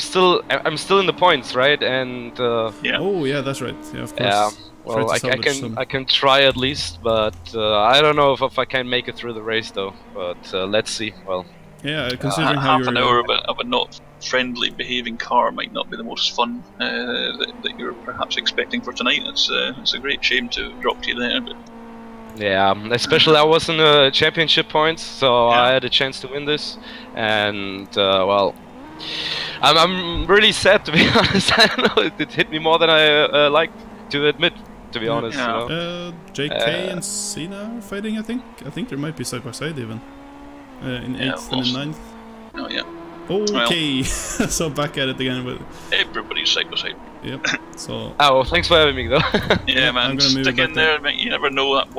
still in the points, right? And oh yeah, that's right. Yeah, of course. Yeah. Well, I can try at least, but I don't know if I can make it through the race though. But let's see. Well. Yeah, considering how half an hour of a not friendly behaving car might not be the most fun that you're perhaps expecting for tonight. It's a great shame to drop to you there, but. Yeah, especially I was in the championship points, so I had a chance to win this, and well, I'm really sad, to be honest. I don't know, it hit me more than I like to admit, to be honest. Yeah. You know? JK and Cena are fighting, I think. I think there might be side by side even in 8th and in 9th. Oh yeah. Okay, well, so back at it again with everybody's side by side. Yep. So. Oh, well, thanks for having me though. Yeah, man. Stick in there. You never know, that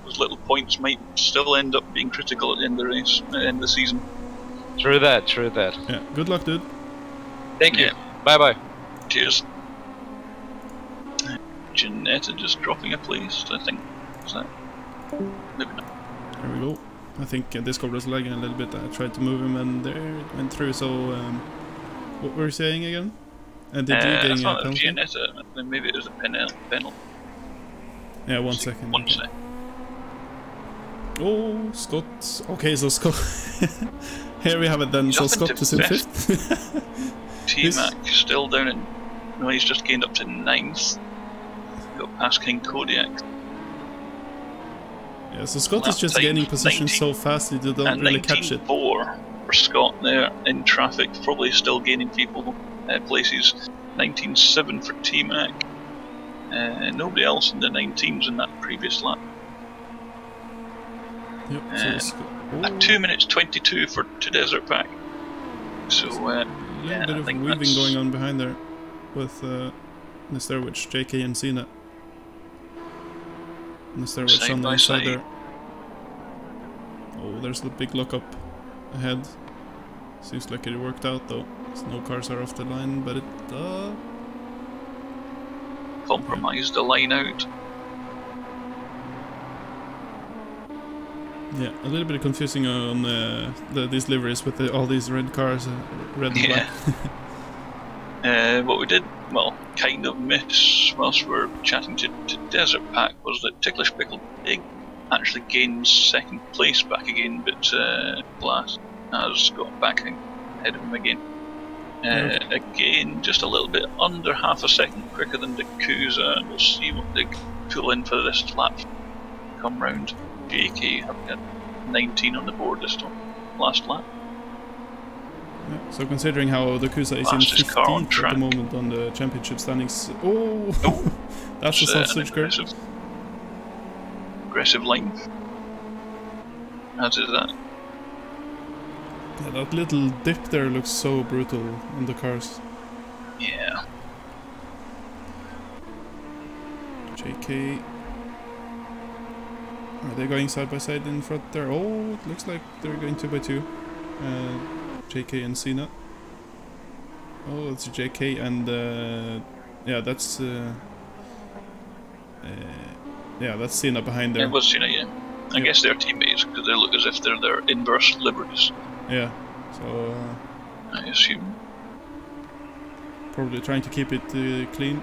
those little points might still end up being critical at the end of the race, at the end of the season. True that. True that. Yeah. Good luck, dude. Thank you. Bye bye. Cheers. Ginetta just dropping a place, I think. Is that? Maybe not. There we go. I think Discord was lagging a little bit. I tried to move him and there it went through. So, what were you saying again? Did you getting a penalty? Ginetta, maybe it was a penalty. Yeah, 1 second. One sec. Oh, Scott. Okay, so Scott. Here we have it then. So Scott is in 5th. T-Mac still down in. No, he's just gained up to 9th. Got past King Kodiak. Yeah, so Scott is just gaining position so fast that you don't really catch it. 19.4 for Scott there in traffic, probably still gaining people places. 19.7 for T-Mac. Nobody else in the 19s in that previous lap. Yep, so at 2 minutes 22 for Tedesco Pack. So a little bit of weaving going on behind there with Mr. Witch, JK and Cena. Mr. Witch Side on the by inside side. there. Oh, there's the big lockup ahead. Seems like it worked out though. No cars are off the line, but it Compromised the line out. yeah, a little bit confusing on these liveries with all these red cars, red and black. What we did, well, kind of miss whilst we were chatting to Desert Pack was that Ticklish Pickle Pig actually gained second place back again, but Glass has got back ahead of him again. Again, just a little bit under half a second quicker than Dakuza, and we'll see what they pull in for this lap. Come round. JK having a 19 on the board this time, last lap. Yeah, so considering how Dakuza is in 15th at the moment on the championship standings. Oh, that's a sausage curve. Aggressive line. As is that. Yeah, that little dip there looks so brutal on the cars. Yeah. JK. Are they going side by side in front there? Oh, it looks like they're going 2 by 2. JK and Cena. Oh, it's JK and yeah, that's Cena behind there. It was Cena, yeah. I guess they're teammates because they look as if they're their inverse liveries. Yeah, so I assume. Probably trying to keep it clean.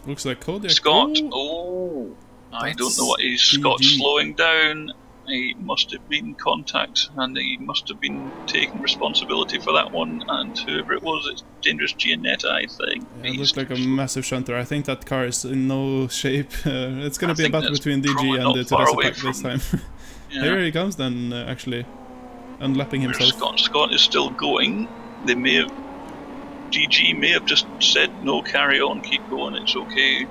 Looks like Kodiak. Scott. Oh, I don't know what he's. Scott slowing down. He must have been in contact, and he must have been taking responsibility for that one. And whoever it was, it's dangerous Ginetta, I think. Yeah, it looks like a massive shunter. I think that car is in no shape. It's going to be a battle between DG and the Teresa Pack this time. Yeah. Here he comes then, actually, unlapping himself. Scott is still going. They may have. DG may have just said, no, carry on, keep going, it's okay.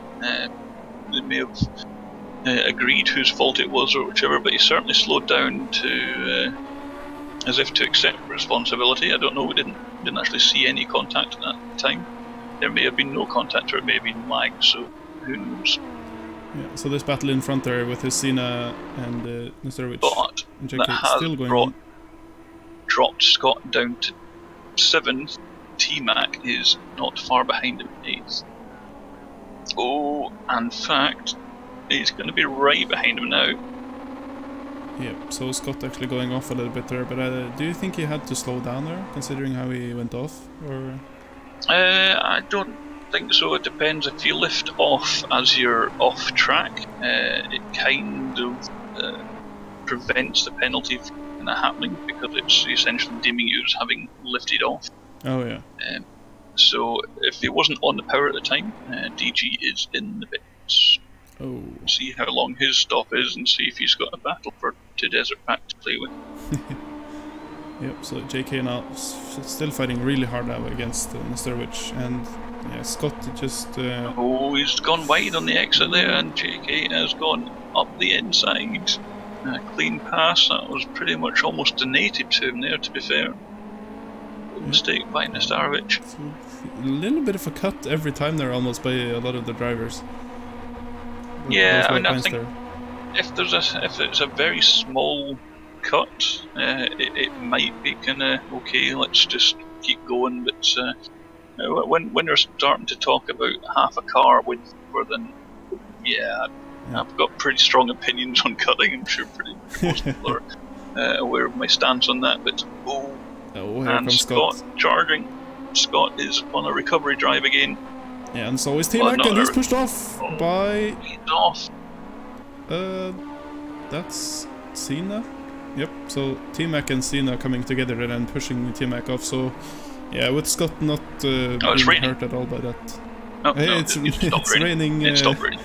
They may have agreed whose fault it was or whichever, but he certainly slowed down to as if to accept responsibility. I don't know, we didn't actually see any contact at that time. There may have been no contact or it may have been lag, so who knows. Yeah, so this battle in front there with his Cena and Mr. Witch but and JK that has still going on. Dropped Scott down to 7th. T-Mac is not far behind him, 8th. Oh, in fact, he's going to be right behind him now. Yep, so Scott actually going off a little bit there, but do you think he had to slow down there, considering how he went off? Or I don't think so. It depends. If you lift off as you're off track, it kind of prevents the penalty from happening because it's essentially deeming you as having lifted off. Oh yeah. So if he wasn't on the power at the time, DG is in the bits. Oh. See how long his stop is and see if he's got a battle to Desert Pack to play with. Yep, so JK now still fighting really hard now against Mr. Witch, and yeah, Scott just... Oh, he's gone wide on the exit there, and JK has gone up the inside. Clean pass, that was pretty much almost donated to him there, to be fair. Mistake by Nastarovic. A little bit of a cut every time there almost by a lot of the drivers. Yeah, I mean, I think if it's a very small cut, it might be kind of okay. Let's just keep going. But when you're starting to talk about half a car width, then yeah, I've got pretty strong opinions on cutting. I'm sure most people are aware of my stance on that. But here and comes Scott charging. Scott is on a recovery drive again. Yeah, and so is T-Mac, and he's pushed off by... He's off. That's Cena? Yep, so T-Mac and Cena coming together and then pushing T-Mac off, so... Yeah, with Scott not being hurt at all by that. No, hey, no, it's raining. It stopped raining.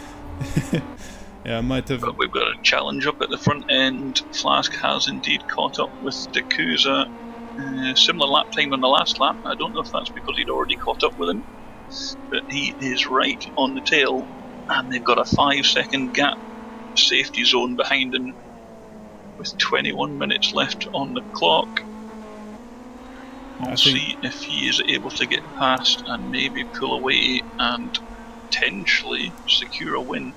Yeah, might have... But we've got a challenge up at the front end. Flask has indeed caught up with Dakuza. Similar lap time on the last lap. I don't know if that's because he'd already caught up with him, but he is right on the tail, and they've got a 5-second gap safety zone behind him with 21 minutes left on the clock. We'll see if he is able to get past and maybe pull away and potentially secure a win.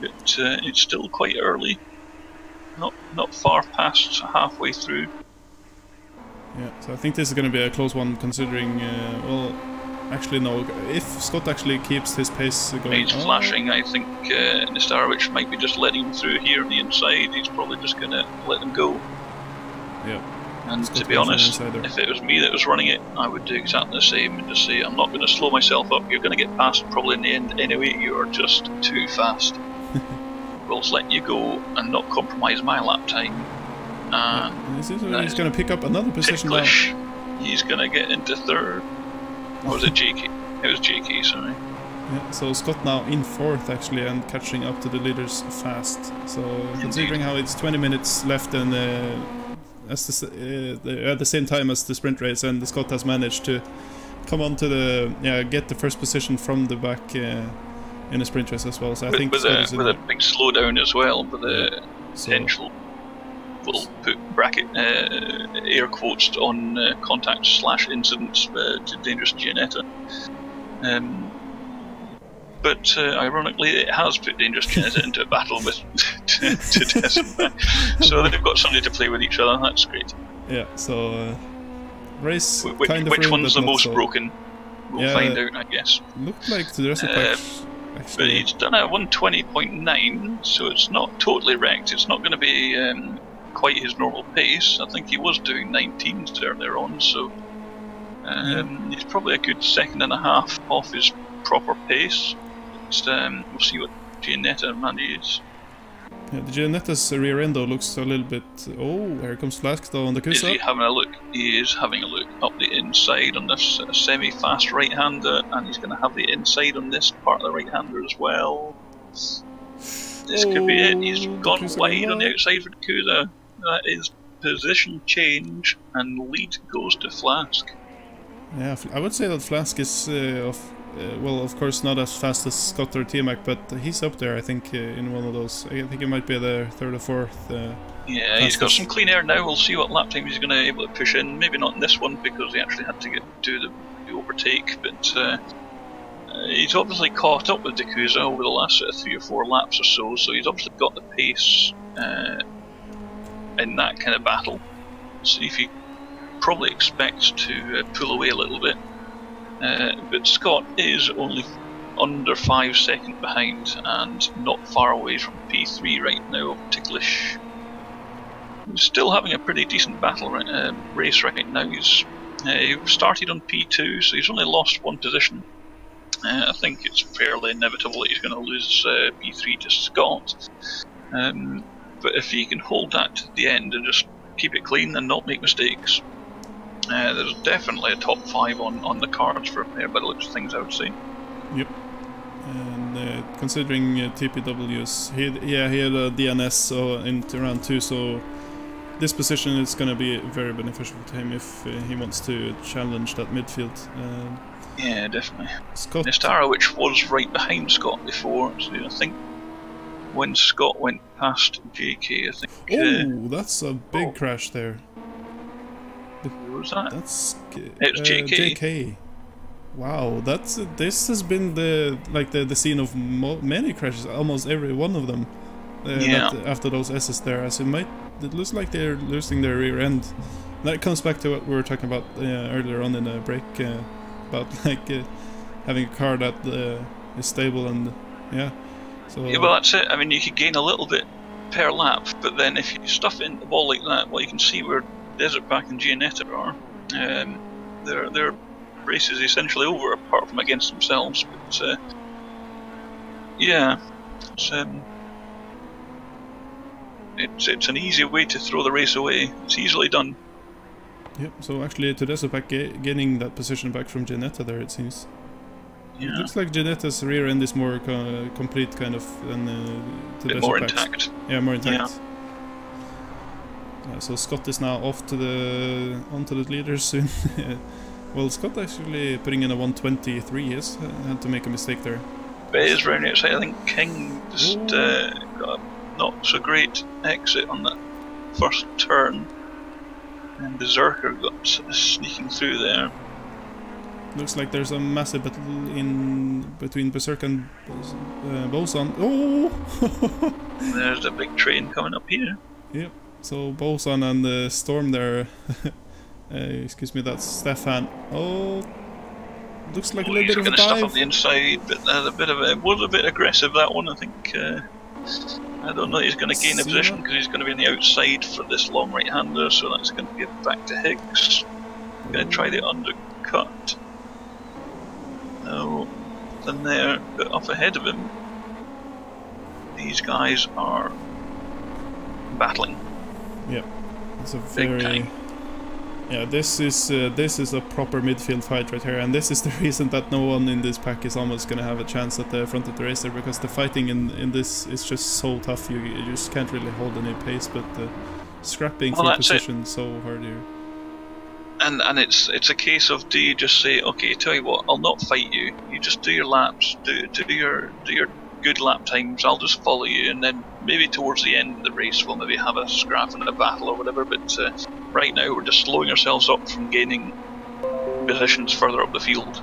But it's still quite early. Not far past halfway through. Yeah, so I think this is going to be a close one, considering, well, actually no, if Scott actually keeps his pace going... He's flashing, I think Nistarovic might be just letting him through here on the inside. He's probably just going to let him go. Yeah. And to be honest, if it was me that was running it, I would do exactly the same and just say, I'm not going to slow myself up, you're going to get past probably in the end anyway, you're just too fast. We'll just let you go and not compromise my lap time. And he's going to pick up another position now. He's going to get into third. Or was it JK? It was JK, sorry. Yeah, so Scott now in fourth actually and catching up to the leaders fast. So considering how it's 20 minutes left and at the same time as the sprint race, and Scott has managed to come on to the get the first position from the back in a sprint race as well. So I think with a big slowdown as well, with a potential. We'll put bracket air quotes on contact/incidents to dangerous Ginetta. But ironically, it has put dangerous Ginetta into a battle with to Decima. So they've got somebody to play with each other. That's great. Yeah. So race. Which one's the most broken? We'll find out, I guess. Looked like the rest of but he's done a 120.9, so it's not totally wrecked. It's not going to be quite his normal pace. I think he was doing 19s earlier on, so he's probably a good second and a half off his proper pace. We'll see what Ginetta manages. Yeah, the Ginetta's rear end though looks a little bit... Oh, here comes Flask though on the Kusa. Is he having a look? He is having a look up the inside on this semi-fast right-hander, and he's going to have the inside on this part of the right-hander as well. This could be it. He's gone wide on the outside for Kusa. That is position change, and lead goes to Flask. Yeah, I would say that Flask is well, of course not as fast as Scott or T-Mac, but he's up there, I think, in one of those. I think he might be the third or fourth. Yeah, he's got some clean air now. We'll see what lap time he's going to be able to push in. Maybe not in this one because he actually had to do the overtake, but he's obviously caught up with Dakusa over the last 3 or 4 laps or so he's obviously got the pace in that kind of battle. See if he probably expects to pull away a little bit. But Scott is only under 5 seconds behind and not far away from P3 right now of Ticklish. He's still having a pretty decent battle race right now. He started on P2, so he's only lost 1 position. I think it's fairly inevitable that he's going to lose P3 to Scott. But if he can hold that to the end and just keep it clean and not make mistakes, there's definitely a top 5 on the cards for him there, by the looks of things, I would say. Yep. And considering TPW's, he had a DNS so into round 2, so this position is going to be very beneficial to him if he wants to challenge that midfield. Yeah, definitely. Scott Nistarovic was right behind Scott before, so I think when Scott went past JK, I think... Oh, that's a big crash there. Who was that? It was JK. JK. Wow, this has been the scene of many crashes, almost every one of them. After those S's there, as it looks like they're losing their rear end. That comes back to what we were talking about earlier on in the break, about having a car that is stable and So yeah, well that's it. I mean, you could gain a little bit per lap, but then if you stuff in the ball like that, well, you can see where Desert Pack and Ginetta are. Their race is essentially over, apart from against themselves. But yeah, it's an easy way to throw the race away. It's easily done. Yep. So actually, Desert Pack gaining that position back from Ginetta there, it seems. Yeah. It looks like Ginetta's rear end is more complete, kind of, than Bit more intact. Yeah, more intact. So Scott is now off to onto the leaders soon. Well, Scott actually putting in a 123. Yes, had to make a mistake there. But it is round outside. I think King just got a not so great exit on that first turn. And Berserker got sneaking through there. Looks like there's a massive battle in between Berserker and Boson. Oh! There's a big train coming up here. Yep. So Boson and Storm there. Excuse me, that's Stefan. Oh, looks like a little bit of a dive. Stuff up the inside, but it was a bit aggressive, that one. I think. I don't know. He's going to gain a position because he's going to be on the outside for this long right-hander, so that's going to get back to Higgs. Going to try the undercut. No, then there, but up ahead of him, these guys are battling. Yeah, it's a very. Big time. Yeah, this is a proper midfield fight right here, and this is the reason that no one in this pack is almost gonna have a chance at the front of the racer, because the fighting in this is just so tough. You just can't really hold any pace, but scrapping for position so hard here. And it's a case of, do you just say, okay, tell you what, I'll not fight you. You just do your laps, do your good lap times. I'll just follow you, and then maybe towards the end of the race we'll maybe have a scrap and a battle or whatever. But right now we're just slowing ourselves up from gaining positions further up the field.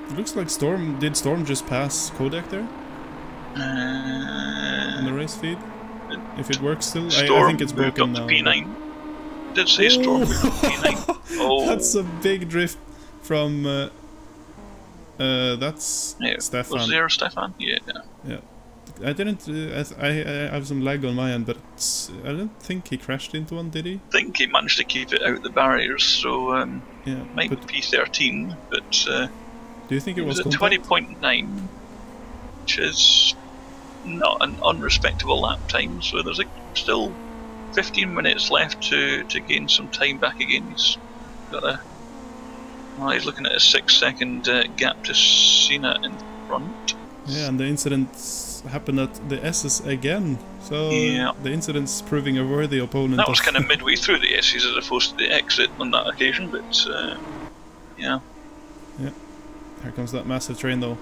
It looks like Storm just pass Kodak there in the race feed. If it works still, I think it's broken now. P9. Did say Storm moved up to P9. Oh, that's a big drift from. That's Stefan. Was there Stefan? Yeah. Yeah. I didn't. I have some lag on my end, but I don't think he crashed into one, did he? I think he managed to keep it out the barriers, so yeah, might be P13, but do you think it was a 20.9, which is not an unrespectable lap time. So there's still 15 minutes left to gain some time back again. He's got a. Well, he's looking at a 6-second gap to Cena in front. Yeah, and the incident happened at the S's again. So yeah. The incident's proving a worthy opponent. That was kind of midway through the S's as opposed to the exit on that occasion, but yeah. Yeah. Here comes that massive train though.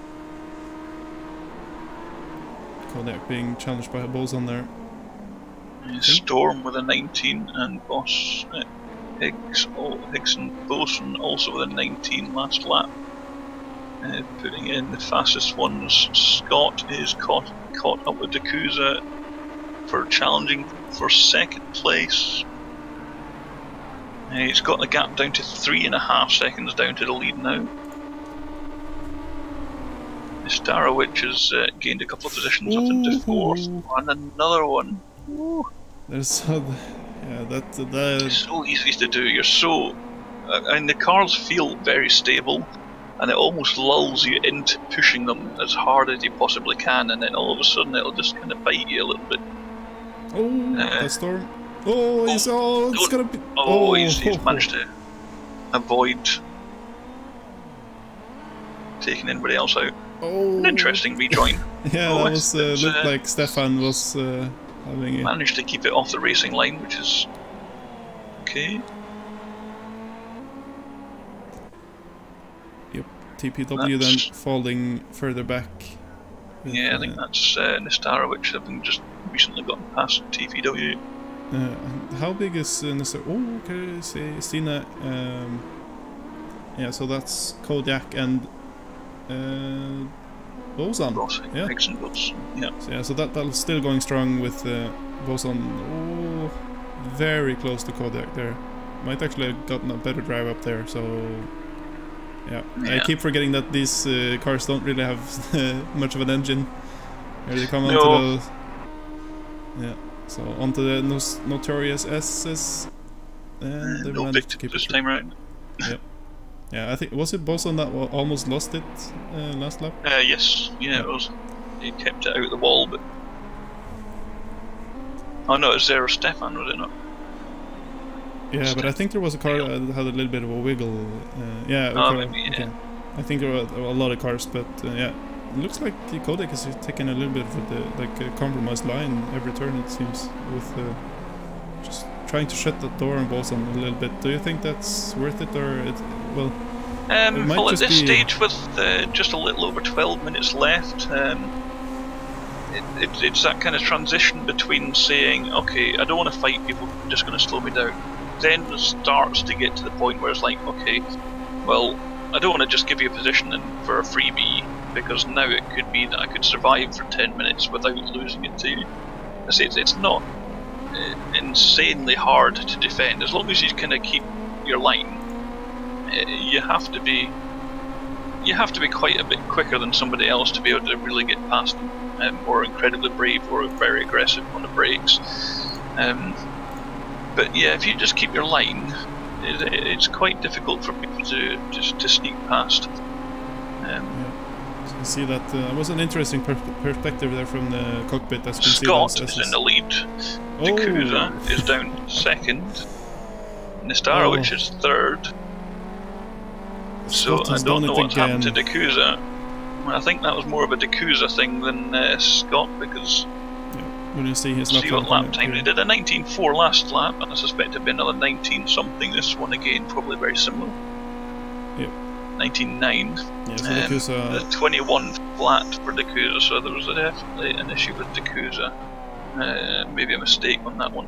Kodak being challenged by a boson there. Storm with a 19 and Boss Higgs and Boson also with a 19 last lap. Putting in the fastest ones. Scott is caught up with Dakuza for challenging for second place. He's got the gap down to 3.5 seconds down to the lead now. Starowich has gained a couple of positions up into fourth, and another one. Ooh. There's yeah, that it's so easy to do. You're so, and the cars feel very stable, and it almost lulls you into pushing them as hard as you possibly can, and then all of a sudden it'll just kind of bite you a little bit. Oh, the Storm! Oh, it's gonna be. Oh, he's managed to avoid taking anybody else out. Oh, an interesting rejoin. Yeah, that was looked like Stefan was having it. Managed to keep it off the racing line, which is okay. Yep, TPW then falling further back. Yeah, I think that's Nestarowicz having just recently gotten past TPW. How big is Nestar? Oh, okay, see, Stina. Yeah, so that's Kodak and Boson. Yeah. Yeah, so that battle's still going strong with Boson. Oh, very close to Kodak there. Might actually have gotten a better drive up there, so yeah. I keep forgetting that these cars don't really have much of an engine. Here they come onto the... Yeah, so onto the notorious S's. And they managed to keep this it time around. Yep. Yeah, I think, was it Boson that almost lost it last lap? Yes, yeah, it was. He kept it out the wall, but... Oh no, it was there Stefan, was it not? Yeah, but I think there was a car that had a little bit of a wiggle. Yeah, maybe, yeah. Okay. I think there were a lot of cars, but yeah. It looks like the Kodak is taking a little bit of a compromised line every turn, it seems, with just trying to shut the door on Boson a little bit. Do you think that's worth it, or it well, at this stage, with just a little over 12 minutes left, it's that kind of transition between saying, okay, I don't want to fight people, I'm just going to slow me down. Then it starts to get to the point where it's like, okay, well, I don't want to just give you a position for a freebie, because now it could be that I could survive for 10 minutes without losing it to you. I say it's not insanely hard to defend, as long as you kind of keep your line. You have to be quite a bit quicker than somebody else to be able to really get past them, or incredibly brave or very aggressive on the brakes. But yeah, if you just keep your line, it's quite difficult for people to sneak past. So you see that was an interesting perspective there from the cockpit. As you Scott see is in the lead. Dakuza is down second. Nestarovic is third. So I don't know what's happened to Dakuza. I think that was more of a Dakuza thing than Scott, because when you see his what lap time he did a 19.4 last lap, and I suspect it'd be another 19 something this one again, probably very similar. Yep. 19.9. Yeah, so Dakuza, 21 flat for Dakuza, so there was definitely an issue with Dakuza. Maybe a mistake on that one.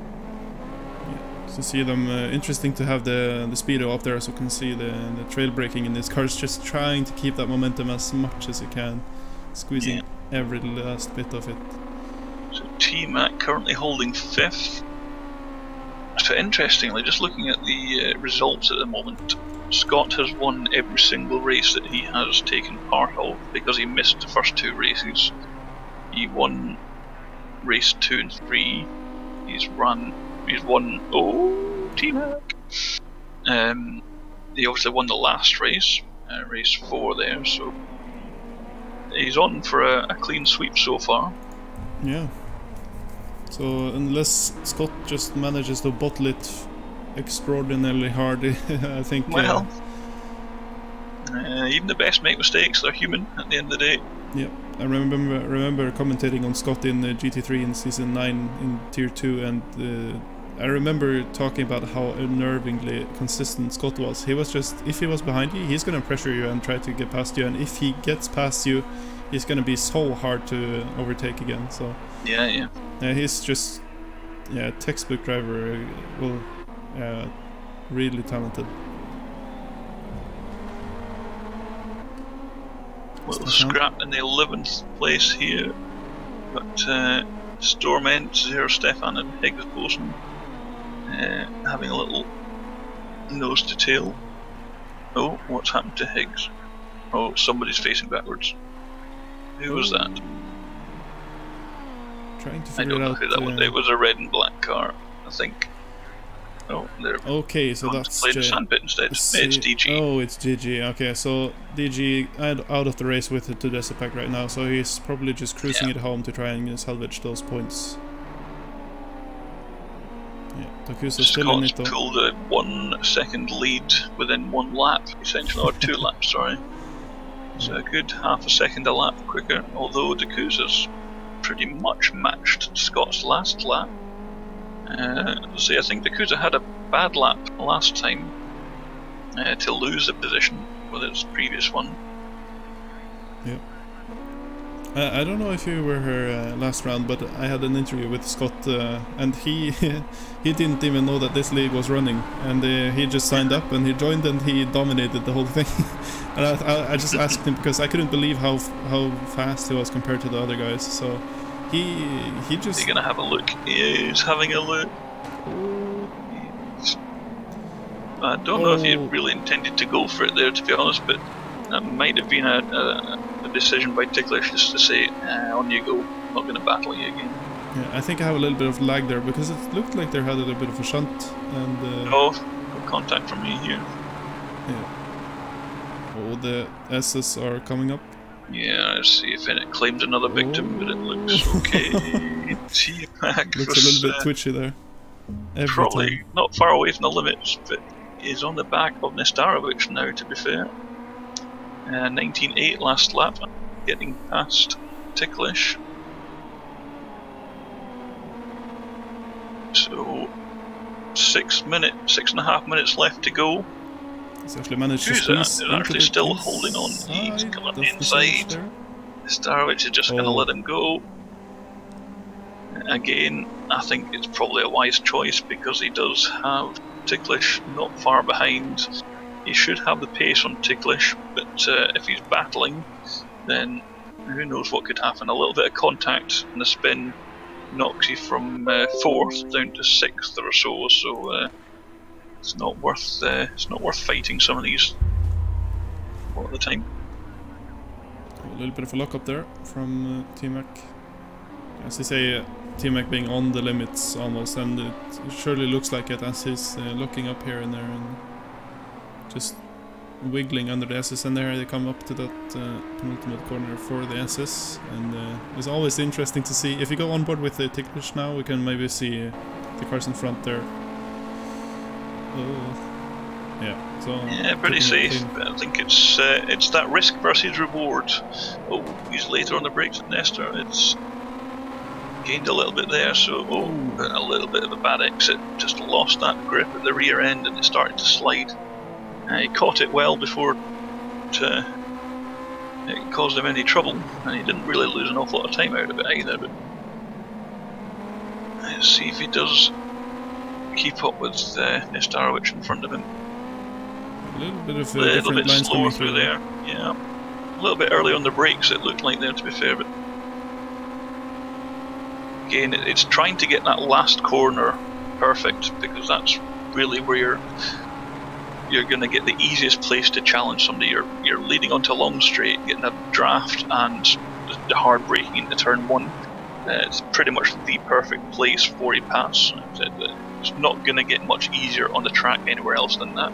To see them, interesting to have the speedo up there, so you can see the trail braking in this car. Is just trying to keep that momentum as much as you can, squeezing every last bit of it. So T-Mac currently holding 5th. So interestingly, just looking at the results at the moment, Scott has won every single race that he has taken part of, because he missed the first 2 races. He won race 2 and 3. He's won. Oh, T-Mac. He obviously won the last race, race 4 there. So he's on for a clean sweep so far. Yeah. So unless Scott just manages to bottle it extraordinarily hard, I think. Well, even the best make mistakes. They're human at the end of the day. Yeah, I remember commentating on Scott in GT3 in season 9 in Tier 2, and I remember talking about how unnervingly consistent Scott was. He was just, if he was behind you, he's gonna pressure you and try to get past you, and if he gets past you, he's gonna be so hard to overtake again. So yeah, he's just textbook driver. Really talented. Well, scrapped in the 11th place here, but Storment, Zero Stefan and Higgs Boson having a little nose to tail. Oh, what's happened to Higgs? Oh, somebody's facing backwards. Who was that? Trying to I figure don't know out who that was. It was a red and black car, I think. Oh, there. Okay, so that's played the sandpit instead. It's DG. Oh, it's DG. Okay, so DG out of the race with the Tudesa pack right now, so he's probably just cruising it home to try and salvage those points. Yeah, Dakuza still in it though. Pulled a 1 second lead within 1 lap, essentially, or 2 laps, sorry. So a good half a second a lap quicker, although Dakuza's pretty much matched Scott's last lap. See, I think Dakuza had a bad lap last time to lose the position with his previous one. Yeah. I don't know if you were here last round, but I had an interview with Scott, and he he didn't even know that this league was running, and he just signed up and he joined and he dominated the whole thing. And I just asked him because I couldn't believe how fast he was compared to the other guys. So he just. You're gonna have a look. He's having a look. I don't know if he really intended to go for it there, to be honest, but that might have been a decision by Ticklish just to say, on you go, I'm not going to battle you again. Yeah, I think I have a little bit of lag there, because it looked like they had a little bit of a shunt, and... no contact from me here. Yeah. Oh, the S's are coming up. Yeah, I see if it claimed another victim, but it looks okay. T-Mac looks a little bit twitchy there. Probably not far away from the limits, but is on the back of Nestarovic now, to be fair. 19.8 last lap, getting past Ticklish. So 6.5 minutes left to go. He's actually managed to squeeze. He's actually still holding on. He's coming up the inside. Nestarovic is just going to let him go. Again, I think it's probably a wise choice because he does have Ticklish not far behind. He should have the pace on Ticklish, but if he's battling, then who knows what could happen. A little bit of contact in the spin knocks you from 4th down to 6th or so. So it's not worth fighting some of these all the time. A little bit of a lock up there from T-Mac. As you say, T-Mac being on the limits almost, and it surely looks like it as he's looking up here and there and just wiggling under the SS, and there they come up to that penultimate corner for the SS. And it's always interesting to see, if you go on board with the Ticklish now, we can maybe see the cars in front there. Yeah, so yeah, pretty safe. But I think it's that risk versus reward. Oh, he's later on the brakes than Nestor. It's gained a little bit there, so a little bit of a bad exit. Just lost that grip at the rear end, and it started to slide. He caught it well before it caused him any trouble, and he didn't really lose an awful lot of time out of it either. But let's see if he does keep up with Nestarovic in front of him. A little bit of a little different bit lines slower coming through there. Yeah, a little bit early on the brakes it looked like there, to be fair, but again it's trying to get that last corner perfect, because that's really where you're going to get the easiest place to challenge somebody. You're leading onto a long straight, getting a draft and the hard braking into turn 1. It's pretty much the perfect place for a pass. It's not going to get much easier on the track anywhere else than that.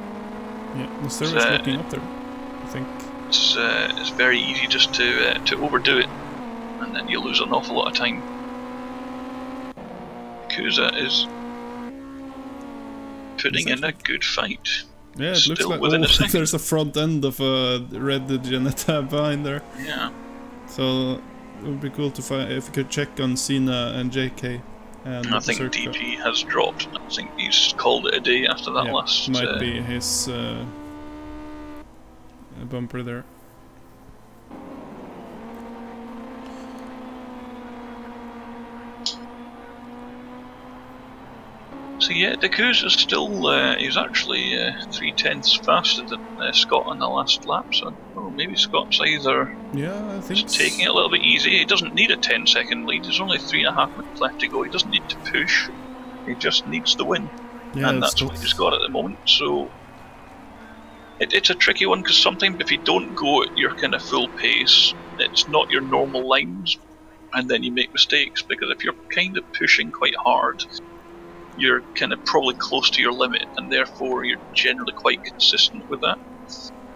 Yeah, the service looking up there, I think. It's very easy just to overdo it, and then you lose an awful lot of time. Kuza is putting in a good fight. Yeah, it looks like there's a front end of a red Ginetta behind there. Yeah. So it would be cool to find if we could check on Cena and JK. And I think DP has dropped. I think he's called it a day after that last. Might be his bumper there. So yeah, Dakuza's still, he's actually 3/10 faster than Scott on the last lap, so maybe Scott's either I think taking it a little bit easy. He doesn't need a 10-second lead, there's only 3.5 minutes left to go, he doesn't need to push, he just needs the win, and that's what he's got at the moment. So it's a tricky one, because sometimes if you don't go at your kind of full pace, it's not your normal lines, and then you make mistakes, because if you're kind of pushing quite hard, you're kind of probably close to your limit, and therefore you're generally quite consistent with that.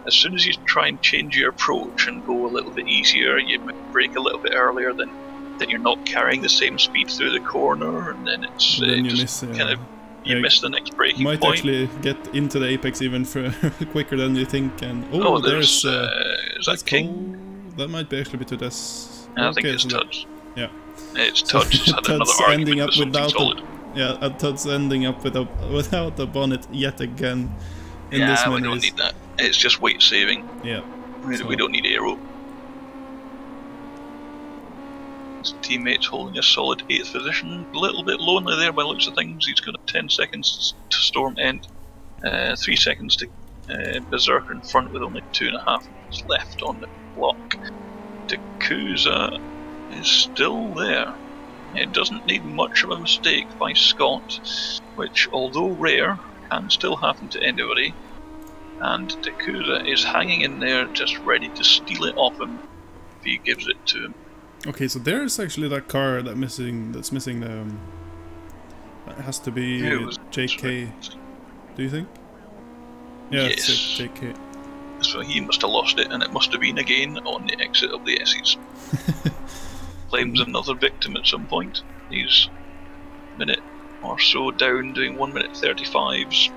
As soon as you try and change your approach and go a little bit easier, you might brake a little bit earlier, then you're not carrying the same speed through the corner, and then it's you miss the next braking point. Might actually get into the apex even quicker than you think. And there's is that King? Cool. That might actually be to this. I think it's Tuds. Yeah, it's Tuds. Has had another argument with something solid. Yeah, and Todd's ending up without the bonnet yet again in this we don't need that. It's just weight saving. Yeah. We don't need aero. His teammate's holding a solid 8th position. A little bit lonely there by the looks of things. He's got 10 seconds to Storm End, 3 seconds to Berserker in front with only 2.5 minutes left on the clock. Dakuza is still there. It doesn't need much of a mistake by Scott, which, although rare, can still happen to anybody. And Dakuza is hanging in there, just ready to steal it off him if he gives it to him. Okay, so there's actually that car that's missing the. That has to be JK. Do you think? Yeah, yes. It's JK. So he must have lost it, and it must have been again on the exit of the S's. Claims another victim at some point. He's a minute or so down, doing 1 minute 35s.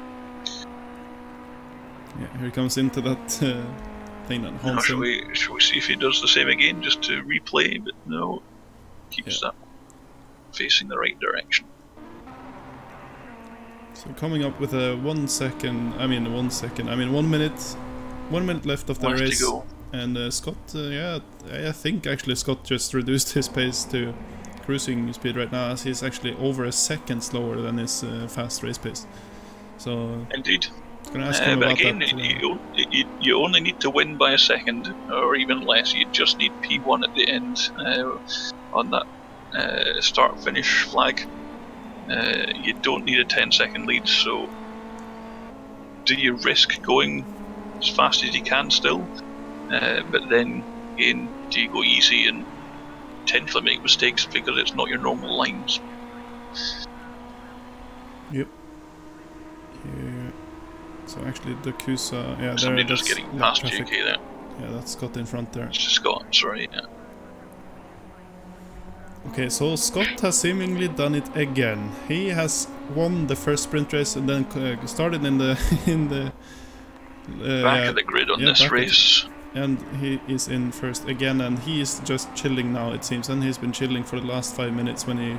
Yeah, here he comes into that thing that now, shall we see if he does the same again, just to replay? But no, keeps that facing the right direction. So coming up with a 1 minute left of the race. To go. And Scott, I think actually Scott just reduced his pace to cruising speed right now, as he's actually over a second slower than his fast race pace. So indeed. I was gonna ask him but about again, that. you only need to win by a second, or even less. You just need P1 at the end on that start-finish flag. You don't need a 10-second lead, so do you risk going as fast as you can still? But then, again, do you go easy and potentially make mistakes because it's not your normal lines? Yep. Here. So actually the Kusa, yeah, somebody there, just getting past JK there. Yeah, that's Scott in front there. It's Scott, sorry, yeah. Okay, so Scott has seemingly done it again. He has won the first sprint race and then started in the back of the grid on this race. And he is in first again, and he is just chilling now, it seems, and he's been chilling for the last 5 minutes when he...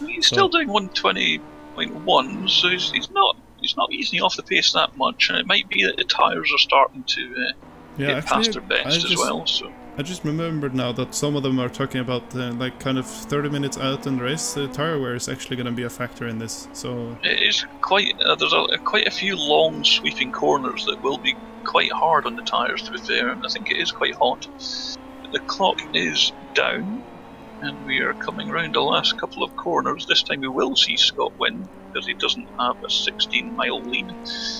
He's still doing 120.1, so he's not easing off the pace that much, and it might be that the tyres are starting to get past their best as well. So I just remembered now that some of them are talking about like kind of 30 minutes out in the race, the tyre wear is actually going to be a factor in this. So it is quite. There's quite a few long sweeping corners that will be quite hard on the tyres, to be fair, and I think it is quite hot. The clock is down, and we are coming round the last couple of corners. This time we will see Scott win, because he doesn't have a 16-mile lead.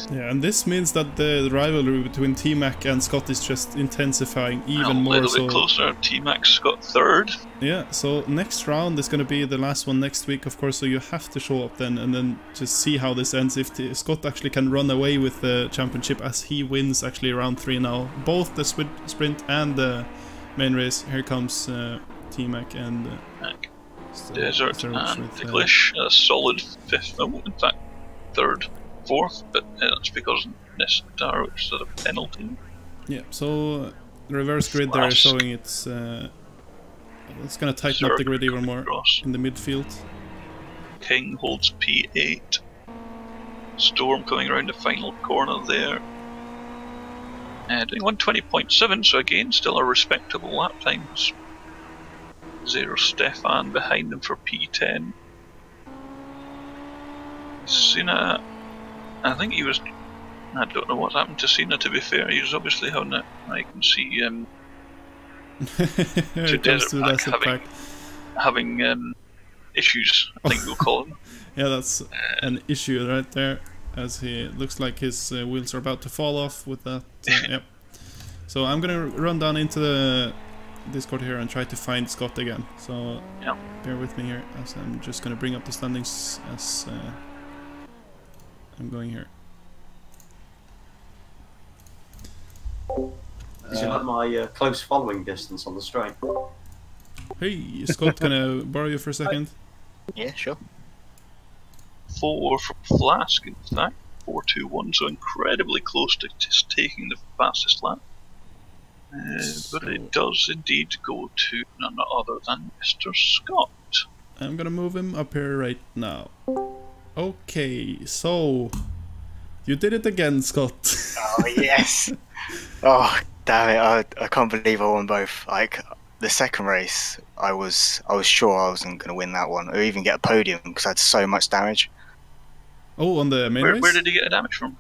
Yeah, and this means that the rivalry between T-Mac and Scott is just intensifying even more. A little bit closer. T-Mac's got third. Yeah, so next round is going to be the last one next week, of course, so you have to show up then, and then just see how this ends. If Scott actually can run away with the championship, as he wins actually round 3 now. Both the sprint and the main race. Here comes T-Mac and... Desert and English, a solid fifth, in fact third, fourth, but that's because Nestar, which is a penalty. Yeah, so the reverse grid there is showing it's going to tighten up the grid even more in the midfield. King holds P8. Storm coming around the final corner there. Doing 120.7, so again, still a respectable lap times. Zero Stefan behind them for P10. Cena, I think he was... I don't know what happened to Cena, to be fair. He was obviously having it. I can see to Desert Pack having issues, I think we'll call them. Yeah, that's an issue right there, as he looks like his wheels are about to fall off with that. Yep. So I'm gonna run down into the Discord here and try to find Scott again. So yeah, bear with me here, as I'm just gonna bring up the standings as I'm going here. Is it like my close following distance on the straight? Hey, Scott, can I borrow you for a second? Yeah, sure. 4 from Flask, in fact, 4-2-1, so incredibly close to just taking the fastest lap. But it does indeed go to none other than Mr. Scott. I'm gonna move him up here right now. Okay, so you did it again, Scott. Oh yes! Oh damn it! I can't believe I won both. Like the second race, I was sure I wasn't gonna win that one or even get a podium because I had so much damage. Oh, on the main race? Where did he get the damage from?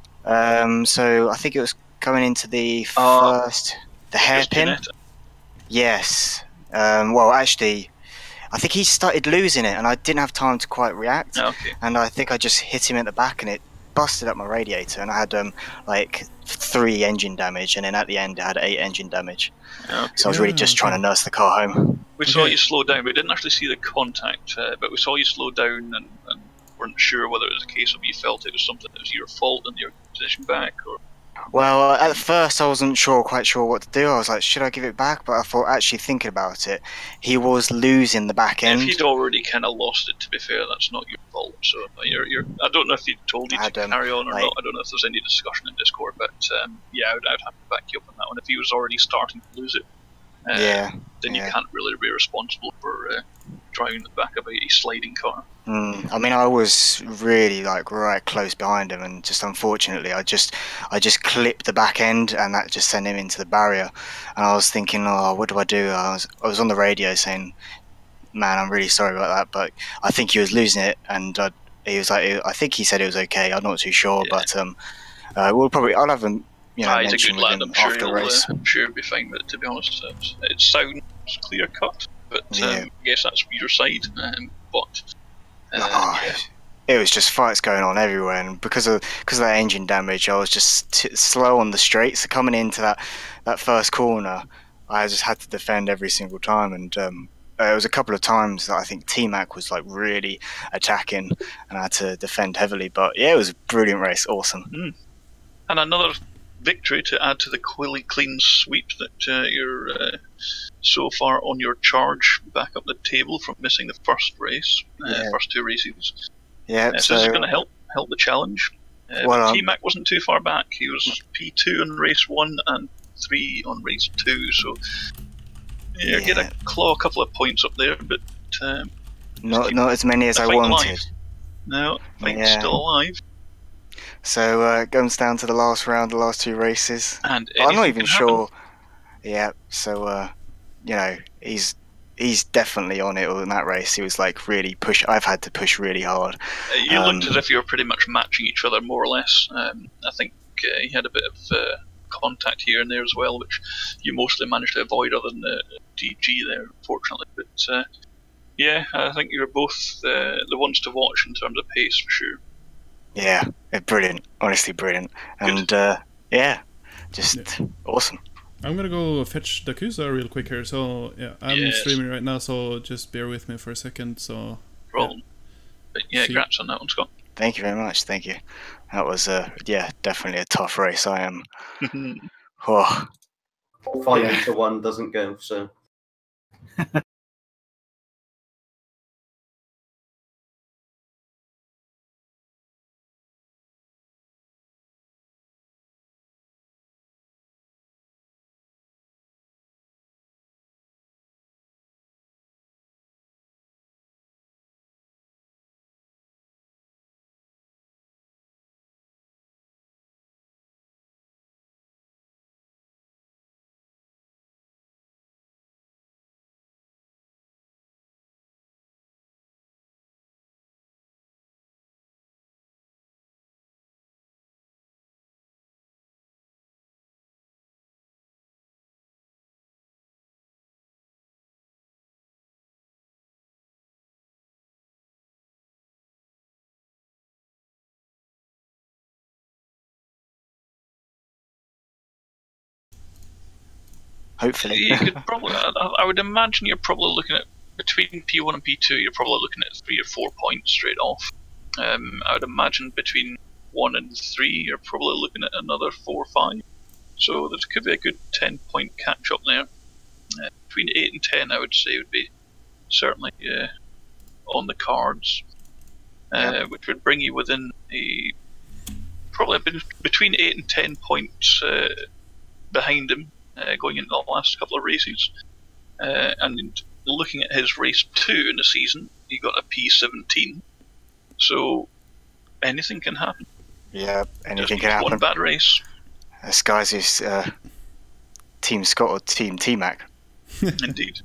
So I think it was coming into the first. The hairpin? Yes. Well, actually, I think he started losing it, and I didn't have time to quite react. Okay. And I think I just hit him at the back, and it busted up my radiator, and I had like 3 engine damage, and then at the end, I had 8 engine damage. Okay. So I was really just trying to nurse the car home. We saw you slow down. We didn't actually see the contact, but we saw you slow down, and weren't sure whether it was a case of you felt it was something that was your fault and your position back, or... Well, at first I wasn't quite sure what to do. I was like, should I give it back? But I thought, actually thinking about it, he was losing the back end. If he'd already kind of lost it, to be fair, that's not your fault. So I don't know if he told you to carry on or not. I don't know if there's any discussion in Discord, but yeah, I'd have to back you up on that one. If he was already starting to lose it, then you can't really be responsible for driving the back of a sliding car. I mean, I was really like right close behind him, and just unfortunately, I just clipped the back end, and that just sent him into the barrier. And I was thinking, oh, what do I do? I was on the radio saying, man, I'm really sorry about that, but I think he was losing it, and he was like, I think he said it was okay. I'm not too sure, but we'll probably, I'll have him, you know, he's a mention good lad. with him I'm sure after the race. I'm sure he'll be fine with it. To be honest, it sounds clear cut, but I guess that's your side. It was just fights going on everywhere, and because of that engine damage, I was just slow on the straight. So coming into that first corner, I just had to defend every single time, and it was a couple of times that I think T-Mac was like really attacking, and I had to defend heavily. But yeah, it was a brilliant race, awesome. And another victory to add to the clean sweep that you're so far on your charge back up the table from missing the first race, first 2 races. Yeah, so this is going to help the challenge. T-Mac wasn't too far back. He was P2 on race 1 and 3 on race 2. So get a couple of points up there, but not as many as I wanted. Alive. No, fight's still alive. So it comes down to the last round, the last 2 races. And I'm not even sure. Yeah, so you know, he's definitely on it in that race. He was like really I've had to push really hard. You looked as if you were pretty much matching each other more or less. I think he had a bit of contact here and there as well, which you mostly managed to avoid, other than the DG there, unfortunately. But I think you're both the ones to watch in terms of pace for sure. Yeah, brilliant. Honestly, brilliant. And just awesome. I'm gonna go fetch the Kusa real quick here. So I'm streaming right now, so just bear with me for a second. So problem. But congrats on that one, Scott. Thank you very much. Thank you. That was definitely a tough race. I am. 5 to 1 doesn't go so. Hopefully. You could probably, I would imagine you're probably looking at, between P1 and P2, you're probably looking at 3 or 4 points straight off. I would imagine between 1 and 3, you're probably looking at another 4 or 5. So there could be a good 10-point catch up there. Between 8 and 10, I would say, would be certainly on the cards, which would bring you within probably between 8 and 10 points behind him. Going into the last couple of races, and looking at his race 2 in the season, he got a P17. So anything can happen. Yeah, anything can happen. One bad race. This guy's his Team Scott or Team T-Mac. Indeed.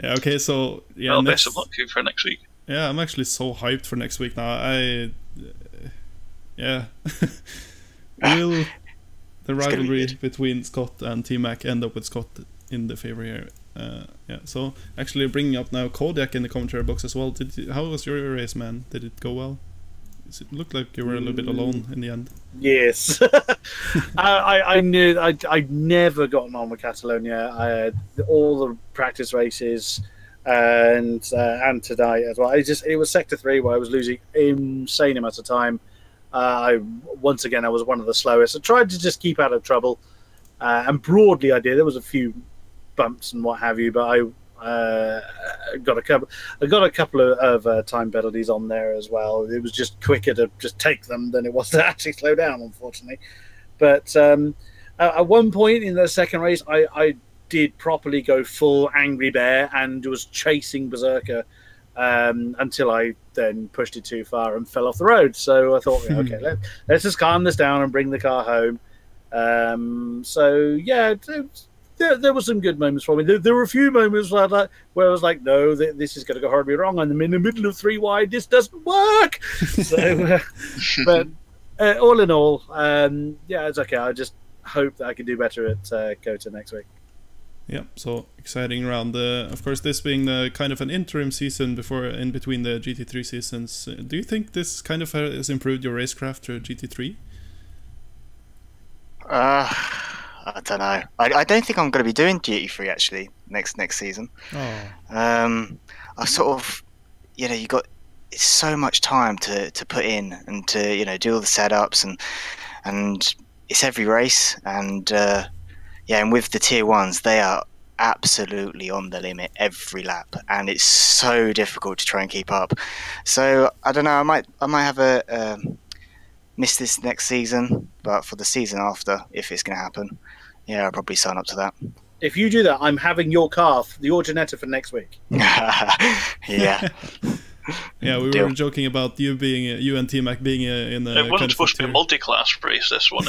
Yeah. Okay. So well, best of luck for next week. Yeah, I'm actually so hyped for next week now. Will the rivalry between Scott and T-Mac end up with Scott in the favor here? So actually bringing up now Kodiak in the commentary box as well. How was your race, man? Did it go well? It looked like you were a little bit alone in the end. Yes. I knew I'd never gotten on with Catalunya. I had all the practice races and tonight as well. It was sector 3 where I was losing insane amounts of time. Once again, I was one of the slowest. I tried to just keep out of trouble, and broadly I did. There was a few bumps and what have you, but I got a couple of time penalties on there as well. It was just quicker to just take them than it was to actually slow down, unfortunately. But at one point in the second race, I did properly go full Angry Bear and was chasing Berserker until I then pushed it too far and fell off the road. So I thought, okay, let's just calm this down and bring the car home. So yeah, there were some good moments for me. There were a few moments where I was like, no, this is going to go horribly wrong. I'm in the middle of 3 wide. This doesn't work. So, but all in all, yeah, it's okay. I just hope that I can do better at Kota next week. Yeah, so exciting round. Of course, this being the kind of an interim season in between the GT3 seasons. Do you think this kind of has improved your racecraft to GT3? I don't know. I don't think I'm going to be doing GT3 actually next season. Oh. I sort of, you got it's so much time to put in and to do all the setups and it's every race and and with the tier 1s they are absolutely on the limit every lap and it's so difficult to try and keep up. So I don't know. I might have a miss this next season, but for the season after, if it's going to happen, yeah, I'll probably sign up to that. If you do that, I'm having your car, your Ginetta, for next week. Yeah. Yeah, we were joking about you and T-Mac being in a. It wasn't supposed to be a multi-class race, this one.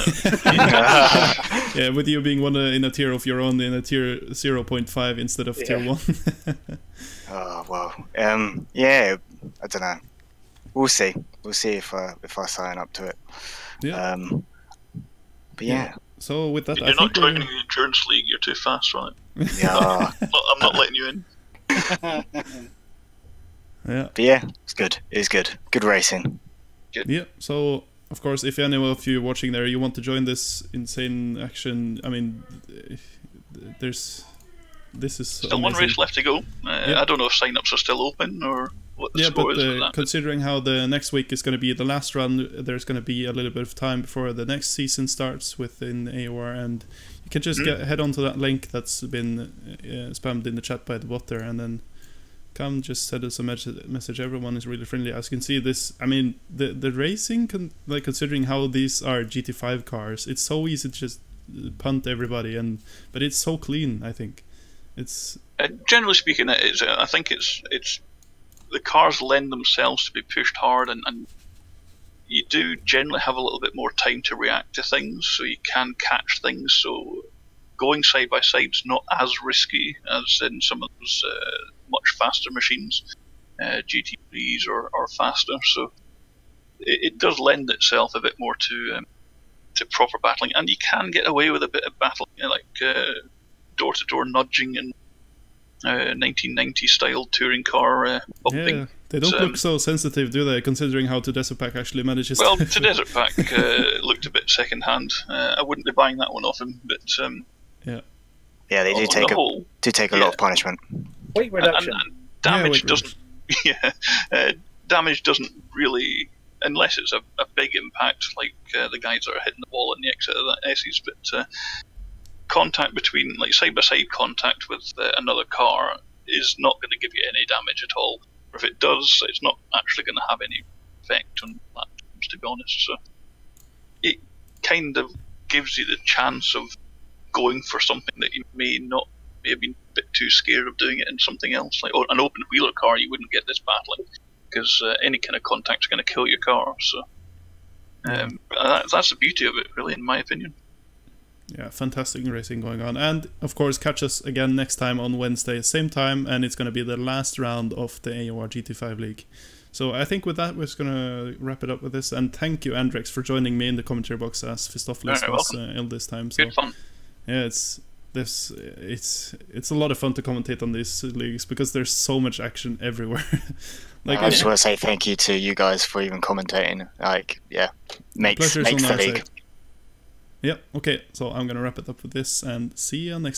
Yeah, with you being one in a tier of your own, in a tier 0.5 instead of tier 1. Oh well, yeah, I don't know. We'll see. We'll see if I sign up to it. Yeah. But yeah. So with that, you're not joining the endurance league. You're too fast, right? Yeah. I'm not letting you in. Yeah. But yeah, it's good. It is good. Good racing. Good. Yeah. So of course, if any of you watching there, you want to join this insane action, I mean, this is still amazing. one race left to go. Yeah. I don't know if sign-ups are still open or what the score is for that. Considering how the next week is going to be the last run, there's going to be a little bit of time before the next season starts within AOR, and you can just head on to that link that's been spammed in the chat by the bot there, and then come just send us a message. Everyone is really friendly. As you can see, this, I mean, the racing, considering how these are GT5 cars, it's so easy to just punt everybody, but it's so clean. I think it's generally speaking, I think it's the cars lend themselves to be pushed hard, and you do generally have a little bit more time to react to things, so you can catch things. So going side by side is not as risky as in some of those much faster machines, GT3s or faster. So it does lend itself a bit more to proper battling, and you can get away with a bit of battling, like door-to-door nudging and 1990 style touring car bumping. Yeah, they don't look so sensitive, do they? Considering how Tedespac actually manages. Well, Tedespac looked a bit second-hand. I wouldn't be buying that one off him, but yeah, they do take a lot of punishment. Weight reduction. And damage doesn't. Yeah, damage doesn't really, unless it's a big impact, like the guys that are hitting the wall in the exit of that S's. But contact between, like side-by-side contact with another car is not going to give you any damage at all. Or if it does, it's not actually going to have any effect on platforms, to be honest. So it kind of gives you the chance of going for something that you may have been a bit too scared of doing it in something else. Like an open wheeler car, you wouldn't get this battling because any kind of contact is going to kill your car. So that's the beauty of it, really, in my opinion. Yeah, fantastic racing going on. And of course, catch us again next time on Wednesday, same time, and it's going to be the last round of the AOR GT5 League. So I think with that, we're just going to wrap it up with this. And thank you, Andrex, for joining me in the commentary box as Fistopheles was ill this time. So good fun. Yeah, it's a lot of fun to commentate on these leagues because there's so much action everywhere. Like I just want to say thank you to you guys for even commentating. Like, yeah, makes the league. Yep, okay, so I'm gonna wrap it up with this and see you next time.